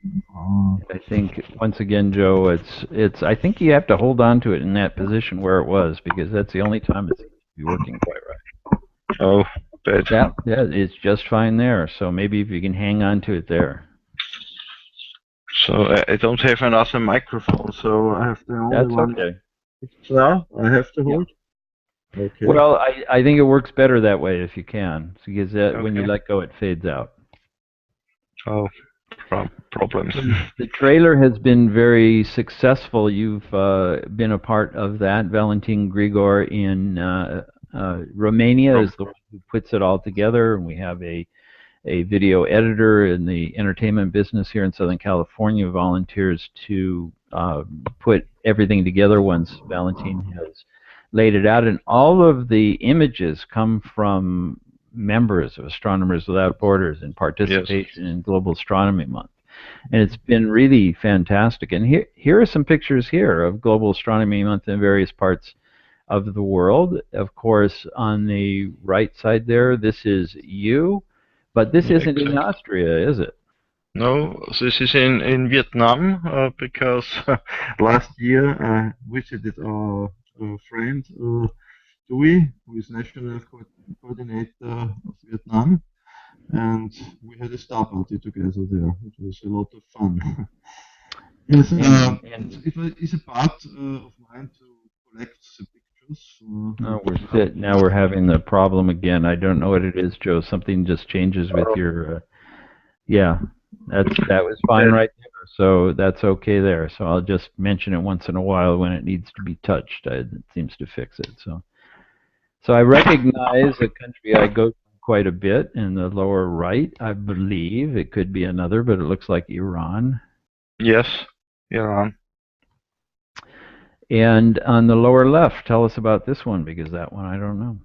I think once again, Joe, it's. I think you have to hold on to it in that position where it was because that's the only time it's working quite right. Oh, bad. Yeah, it's just fine there. So maybe if you can hang on to it there. So I don't have another microphone, so I have the only one. That's okay. Now I have to hold. Okay. Well, I think it works better that way if you can, because when you let go, it fades out. Oh, problems. The trailer has been very successful. You've been a part of that. Valentin Grigor in Romania is the one who puts it all together, and we have a video editor in the entertainment business here in Southern California volunteers to put everything together once Valentin has laid it out, and all of the images come from members of Astronomers Without Borders in participation in Global Astronomy Month. And it's been really fantastic. And here are some pictures here of Global Astronomy Month in various parts of the world. Of course, on the right side there, this is you, but this isn't in Austria, is it? No, this is in Vietnam because last year I visited our friend Dewey, who is national coordinator of Vietnam, and we had a star party together there. It was a lot of fun. Yes, it's a part of mine to collect the pictures. Now we're having the problem again. I don't know what it is, Joe. Something just changes with your. Yeah, that was fine right there. So that's okay there. So I'll just mention it once in a while when it needs to be touched. It seems to fix it. So I recognize a country I go to quite a bit in the lower right. I believe it could be another, but it looks like Iran. Yes, Iran. And on the lower left, tell us about this one, because that one I don't know.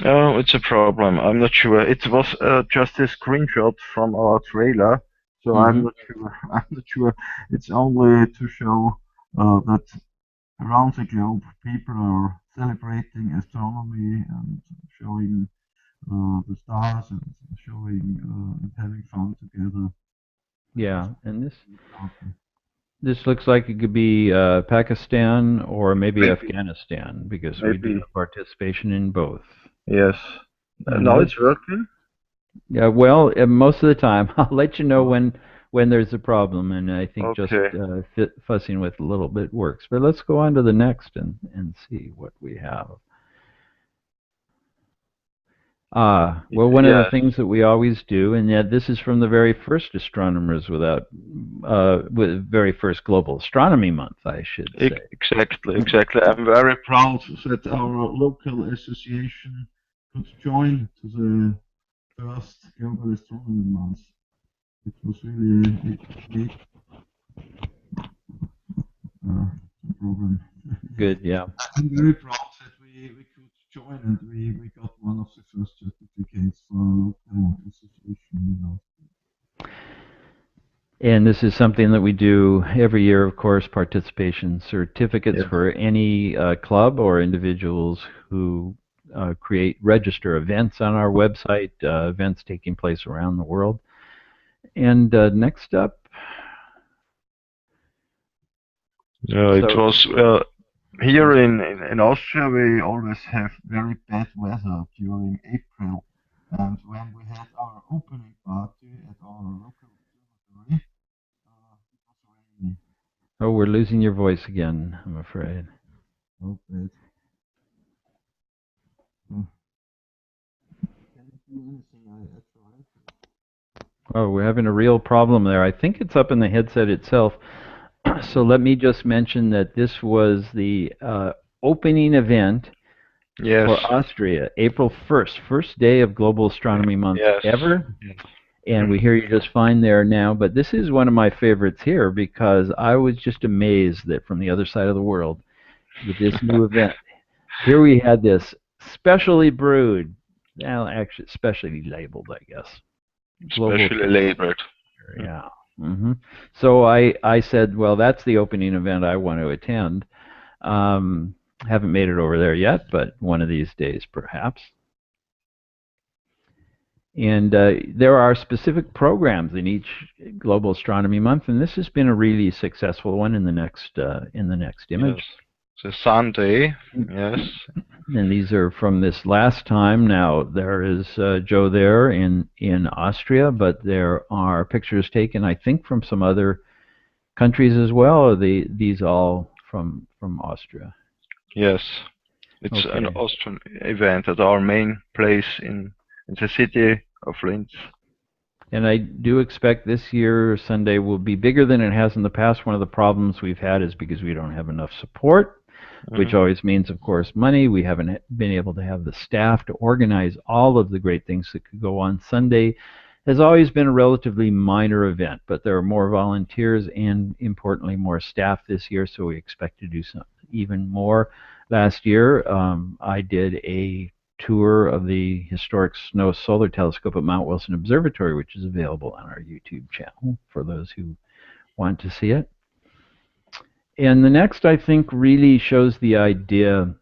Oh, it's a problem. I'm not sure. It was just a screenshot from our trailer, so I'm not sure. I'm not sure. It's only to show that around the globe people are celebrating astronomy and showing the stars and showing and having fun together. Yeah, and this looks like it could be Pakistan or maybe Afghanistan, because we do have participation in both. Yes. Now it's working? Yeah, well, most of the time. I'll let you know when there's a problem, and I think just fussing with a little bit works. But let's go on to the next and see what we have. Well, one of the things that we always do, and yet this is from the very first Astronomers with very first Global Astronomy Month, I should say. Exactly. I'm very proud that our local association could join to the first Global Astronomy Month. It was really a great problem. Good, yeah. I'm very proud that we could join, and we got one of the first certificates for our local association. And this is something that we do every year, of course, participation certificates for any club or individuals who register events on our website, events taking place around the world. And next up. It was here in Austria. We always have very bad weather during April, and when we had our opening party at our local observatory, it was raining. Oh, we're losing your voice again, I'm afraid. Oh, bad. Can you do anything? I tried. Oh, we're having a real problem there. I think it's up in the headset itself. So let me just mention that this was the opening event for Austria, April 1st, first day of Global Astronomy Month ever. And we hear you just fine there now. But this is one of my favorites here, because I was just amazed that from the other side of the world, with this new event, here we had this specially brewed, well, actually specially labeled, I guess. Specially labeled. Yeah. So I said, well, that's the opening event I want to attend. Haven't made it over there yet, but one of these days, perhaps. And there are specific programs in each Global Astronomy Month, and this has been a really successful one in the next image. Yes. The Sunday, yes. And these are from this last time. Now, there is Joe there in Austria, but there are pictures taken, I think, from some other countries as well. Or these all from Austria? Yes. It's an Austrian event at our main place in the city of Linz. And I do expect this year Sunday will be bigger than it has in the past. One of the problems we've had is because we don't have enough support, which always means, of course, money. We haven't been able to have the staff to organize all of the great things that could go on. Sunday has always been a relatively minor event, but there are more volunteers and, importantly, more staff this year, so we expect to do even more. Last year, I did a tour of the historic Snow Solar Telescope at Mount Wilson Observatory, which is available on our YouTube channel for those who want to see it. And the next, I think, really shows the idea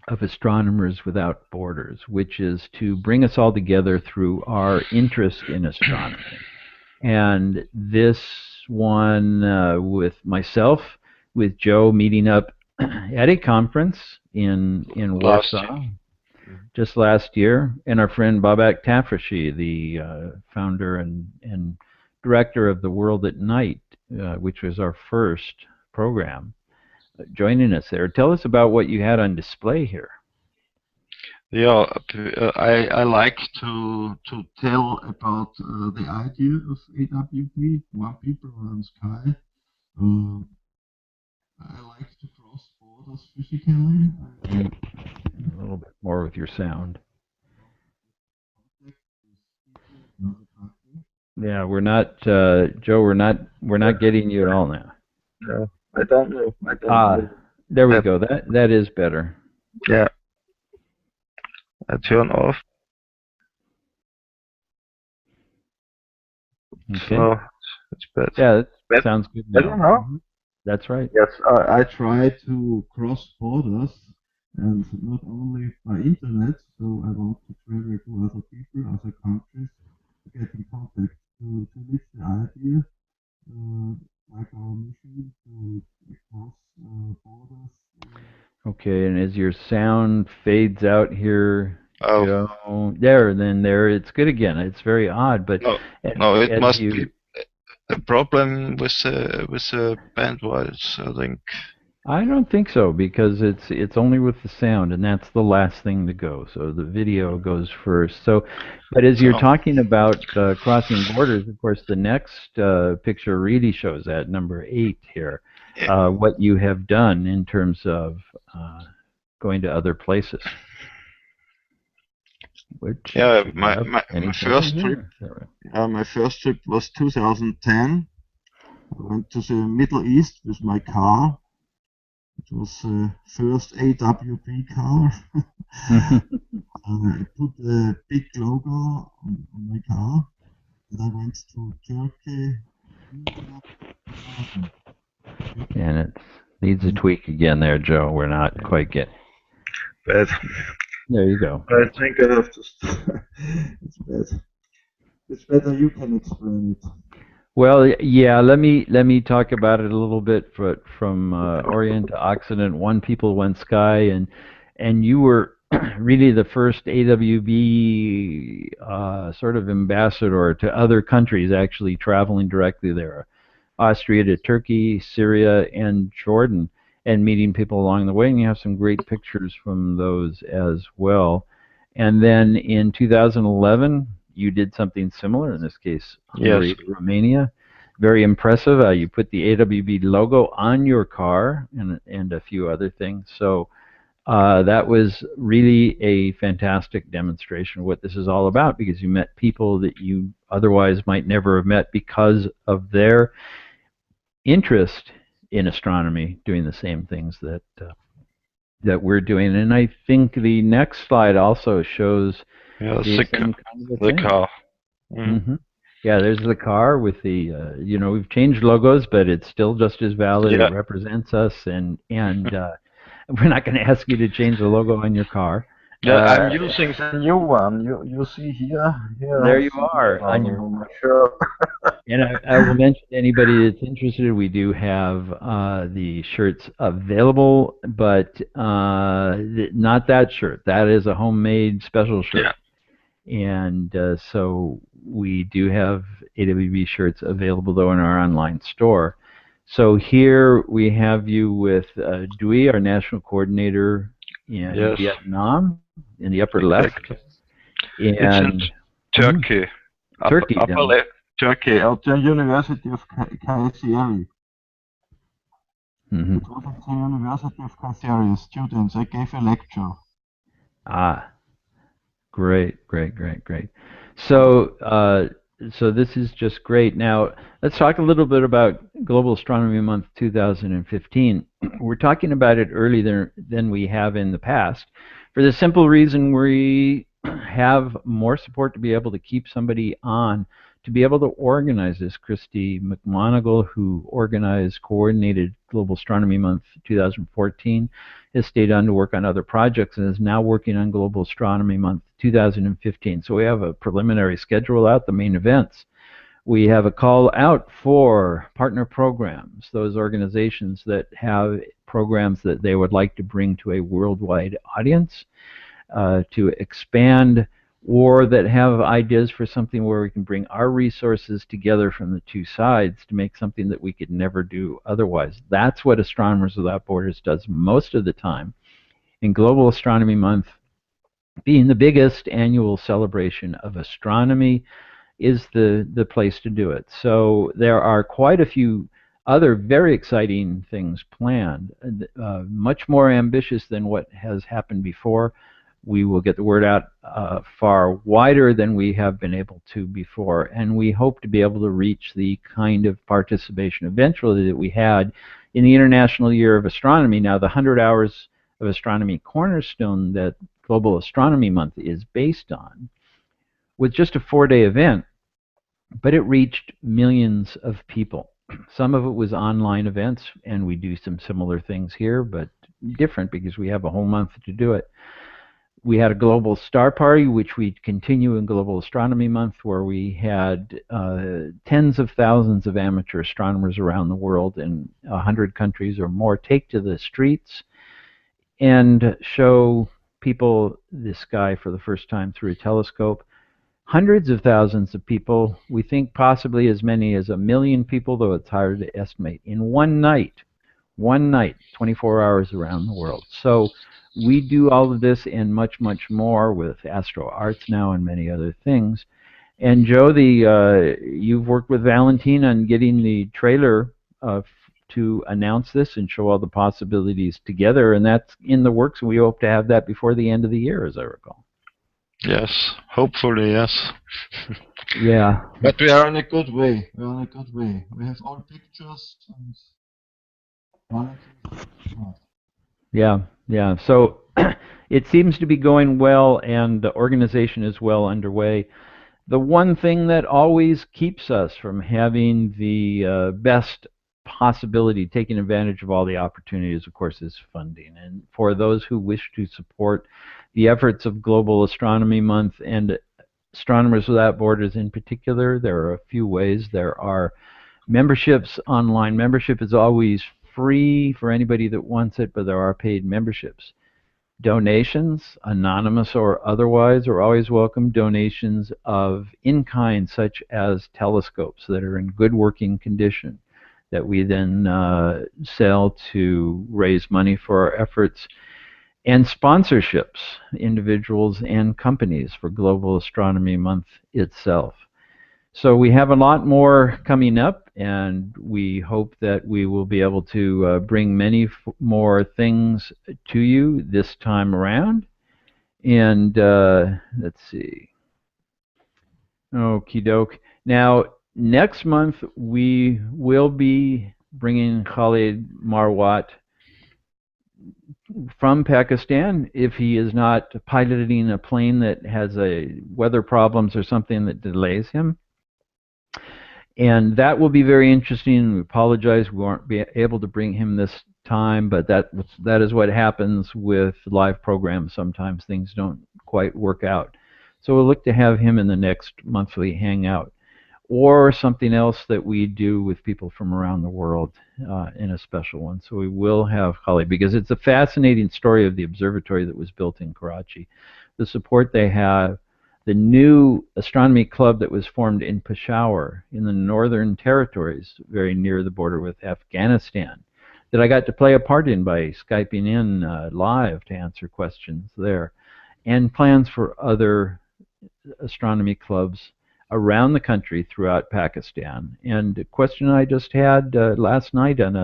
of Astronomers Without Borders, which is to bring us all together through our interest in astronomy. And this one with myself, with Joe meeting up at a conference in Warsaw just last year, and our friend Babak Tafrashi, the founder and director of The World at Night, which was our first program, joining us there. Tell us about what you had on display here. Yeah, I like to tell about the idea of AWB, One People, One Sky. I like to cross borders physically. A little bit more with your sound. Yeah, we're not, Joe. We're not getting you at all now. No, I don't know. Know. There we go. That is better. Yeah. I turn off. Okay. So it's better. Yeah, that sounds good now. Better now? That's right. Yes, I try to cross borders, and not only by internet. So I want to travel to other people, other countries, to get in contact, to live the idea, like our mission to cross borders. Okay, and as your sound fades out here, Joe, there, it's good again. It's very odd, but no, it must be a problem with the bandwidth, I think. I don't think so, because it's only with the sound, and that's the last thing to go. So the video goes first. So, but as you're talking about crossing borders, of course, the next picture really shows that, number 8 here, what you have done in terms of going to other places. Which my first trip. My first trip was 2010. I went to the Middle East with my car. It was the first AWB car. I put a big logo on my car, and I went to Turkey, India, and it needs a tweak again there, Joe. We're not quite getting. Bad. There you go. I think I have to. It's bad. It's better you can explain it. Well, yeah. Let me talk about it a little bit. From Orient to Occident, one people, one sky, and you were really the first AWB sort of ambassador to other countries, actually traveling directly there, Austria to Turkey, Syria, and Jordan, and meeting people along the way. And you have some great pictures from those as well. And then in 2011. You did something similar, in this case, Hungary, Romania. Very impressive. You put the AWB logo on your car and a few other things. So that was really a fantastic demonstration of what this is all about, because you met people that you otherwise might never have met because of their interest in astronomy, doing the same things that we're doing. And I think the next slide also shows the car. Yeah, there's the car with the we've changed logos, but it's still just as valid. It represents us, and we're not going to ask you to change the logo on your car. I'm using the new one. You see here. There you are on your shirt. And I will mention to anybody that's interested, we do have the shirts available, but not that shirt. That is a homemade special shirt. And so we do have AWB shirts available, though, in our online store. So here we have you with Dewey, our national coordinator in Vietnam, in the upper left. And it's in Turkey. Turkey. Upper left. Turkey, at the University of Kayseri. It was at the University of Kayseri. Students, I gave a lecture. Great. So So this is just great. Now, let's talk a little bit about Global Astronomy Month 2015. We're talking about it earlier than we have in the past for the simple reason we have more support to be able to keep somebody on, to be able to organize this. Christy McMonigal, who coordinated Global Astronomy Month 2014, has stayed on to work on other projects and is now working on Global Astronomy Month 2015. So we have a preliminary schedule out, the main events. We have a call out for partner programs, those organizations that have programs that they would like to bring to a worldwide audience, to expand, or that have ideas for something where we can bring our resources together from the two sides to make something that we could never do otherwise. That's what Astronomers Without Borders does most of the time. In Global Astronomy Month, being the biggest annual celebration of astronomy, is the place to do it. So there are quite a few other very exciting things planned, much more ambitious than what has happened before. We will get the word out far wider than we have been able to before, and we hope to be able to reach the kind of participation eventually that we had in the International Year of Astronomy. Now, the 100 Hours of Astronomy cornerstone that Global Astronomy Month is based on was just a 4-day event, but it reached millions of people. Some of it was online events, and we do some similar things here, but different because we have a whole month to do it. We had a global star party, which we continue in Global Astronomy Month, where we had tens of thousands of amateur astronomers around the world in 100 countries or more take to the streets and show people the sky for the first time through a telescope. Hundreds of thousands of people, we think possibly as many as 1 million people, though it's hard to estimate, in one night, 24 hours around the world. So we do all of this and much, much more with AstroArtist now and many other things. And Joe, you've worked with Valentine on getting the trailer to announce this and show all the possibilities together, and that's in the works, and we hope to have that before the end of the year, as I recall. Yes, hopefully, yes. Yeah. But we are in a good way. We are in a good way. We have all pictures and Yeah, yeah. So it seems to be going well, and the organization is well underway. The one thing that always keeps us from having the best possibility, taking advantage of all the opportunities, of course, is funding. And for those who wish to support the efforts of Global Astronomy Month and Astronomers Without Borders in particular, there are a few ways. There are memberships. Online membership is always free for anybody that wants it, but there are paid memberships. Donations, anonymous or otherwise, are always welcome. Donations of in-kind, such as telescopes that are in good working condition, that we then sell to raise money for our efforts. And sponsorships, individuals and companies, for Global Astronomy Month itself. So we have a lot more coming up, and we hope that we will be able to bring many more things to you this time around. And let's see. Okie doke. Now, next month we will be bringing Khalid Marwat from Pakistan, if he is not piloting a plane that has weather problems or something that delays him. And that will be very interesting. We apologize we won't be able to bring him this time, but that is what happens with live programs. Sometimes things don't quite work out. So we'll look to have him in the next monthly hangout, or something else that we do with people from around the world in a special one. So we will have Khalid, because it's a fascinating story of the observatory that was built in Karachi, the support they have, the new astronomy club that was formed in Peshawar in the Northern Territories, very near the border with Afghanistan, that I got to play a part in by Skyping in live to answer questions there, and plans for other astronomy clubs around the country throughout Pakistan. And a question I just had last night on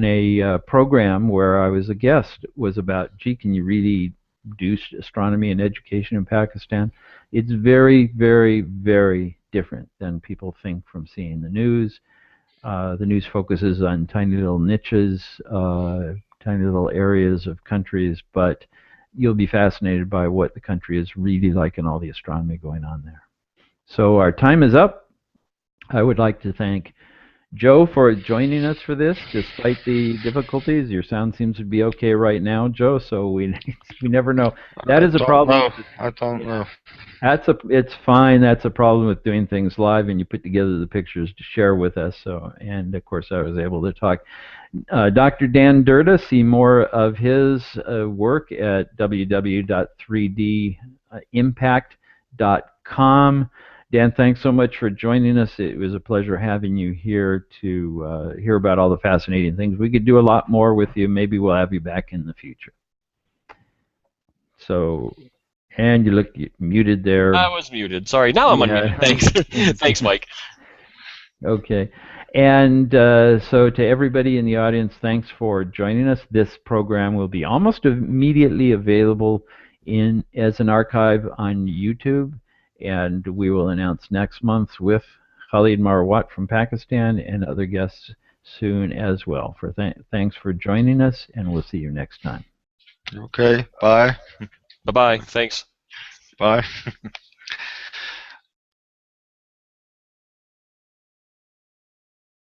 a program where I was a guest was about, gee, can you really do astronomy and education in Pakistan? It's very, very, very different than people think from seeing the news. The news focuses on tiny little niches, tiny little areas of countries, but you'll be fascinated by what the country is really like and all the astronomy going on there. So our time is up. I would like to thank Joe for joining us for this, despite the difficulties. Your sound seems to be okay right now, Joe, so we never know. That is a problem. I don't know. It's fine. That's a problem with doing things live, and you put together the pictures to share with us. So, and of course, I was able to talk. Dr. Dan Durda, see more of his work at www.3dimpact.com. Dan, thanks so much for joining us. It was a pleasure having you here to hear about all the fascinating things. We could do a lot more with you. Maybe we'll have you back in the future. So, and you look muted there. I was muted. Sorry. Now I'm unmuted. Thanks. Thanks, Mike. Okay. And so to everybody in the audience, thanks for joining us. This program will be almost immediately available as an archive on YouTube. And we will announce next month with Khalid Marwat from Pakistan and other guests soon as well. Thanks for joining us, and we'll see you next time. Okay, bye. Bye-bye. Thanks. Bye.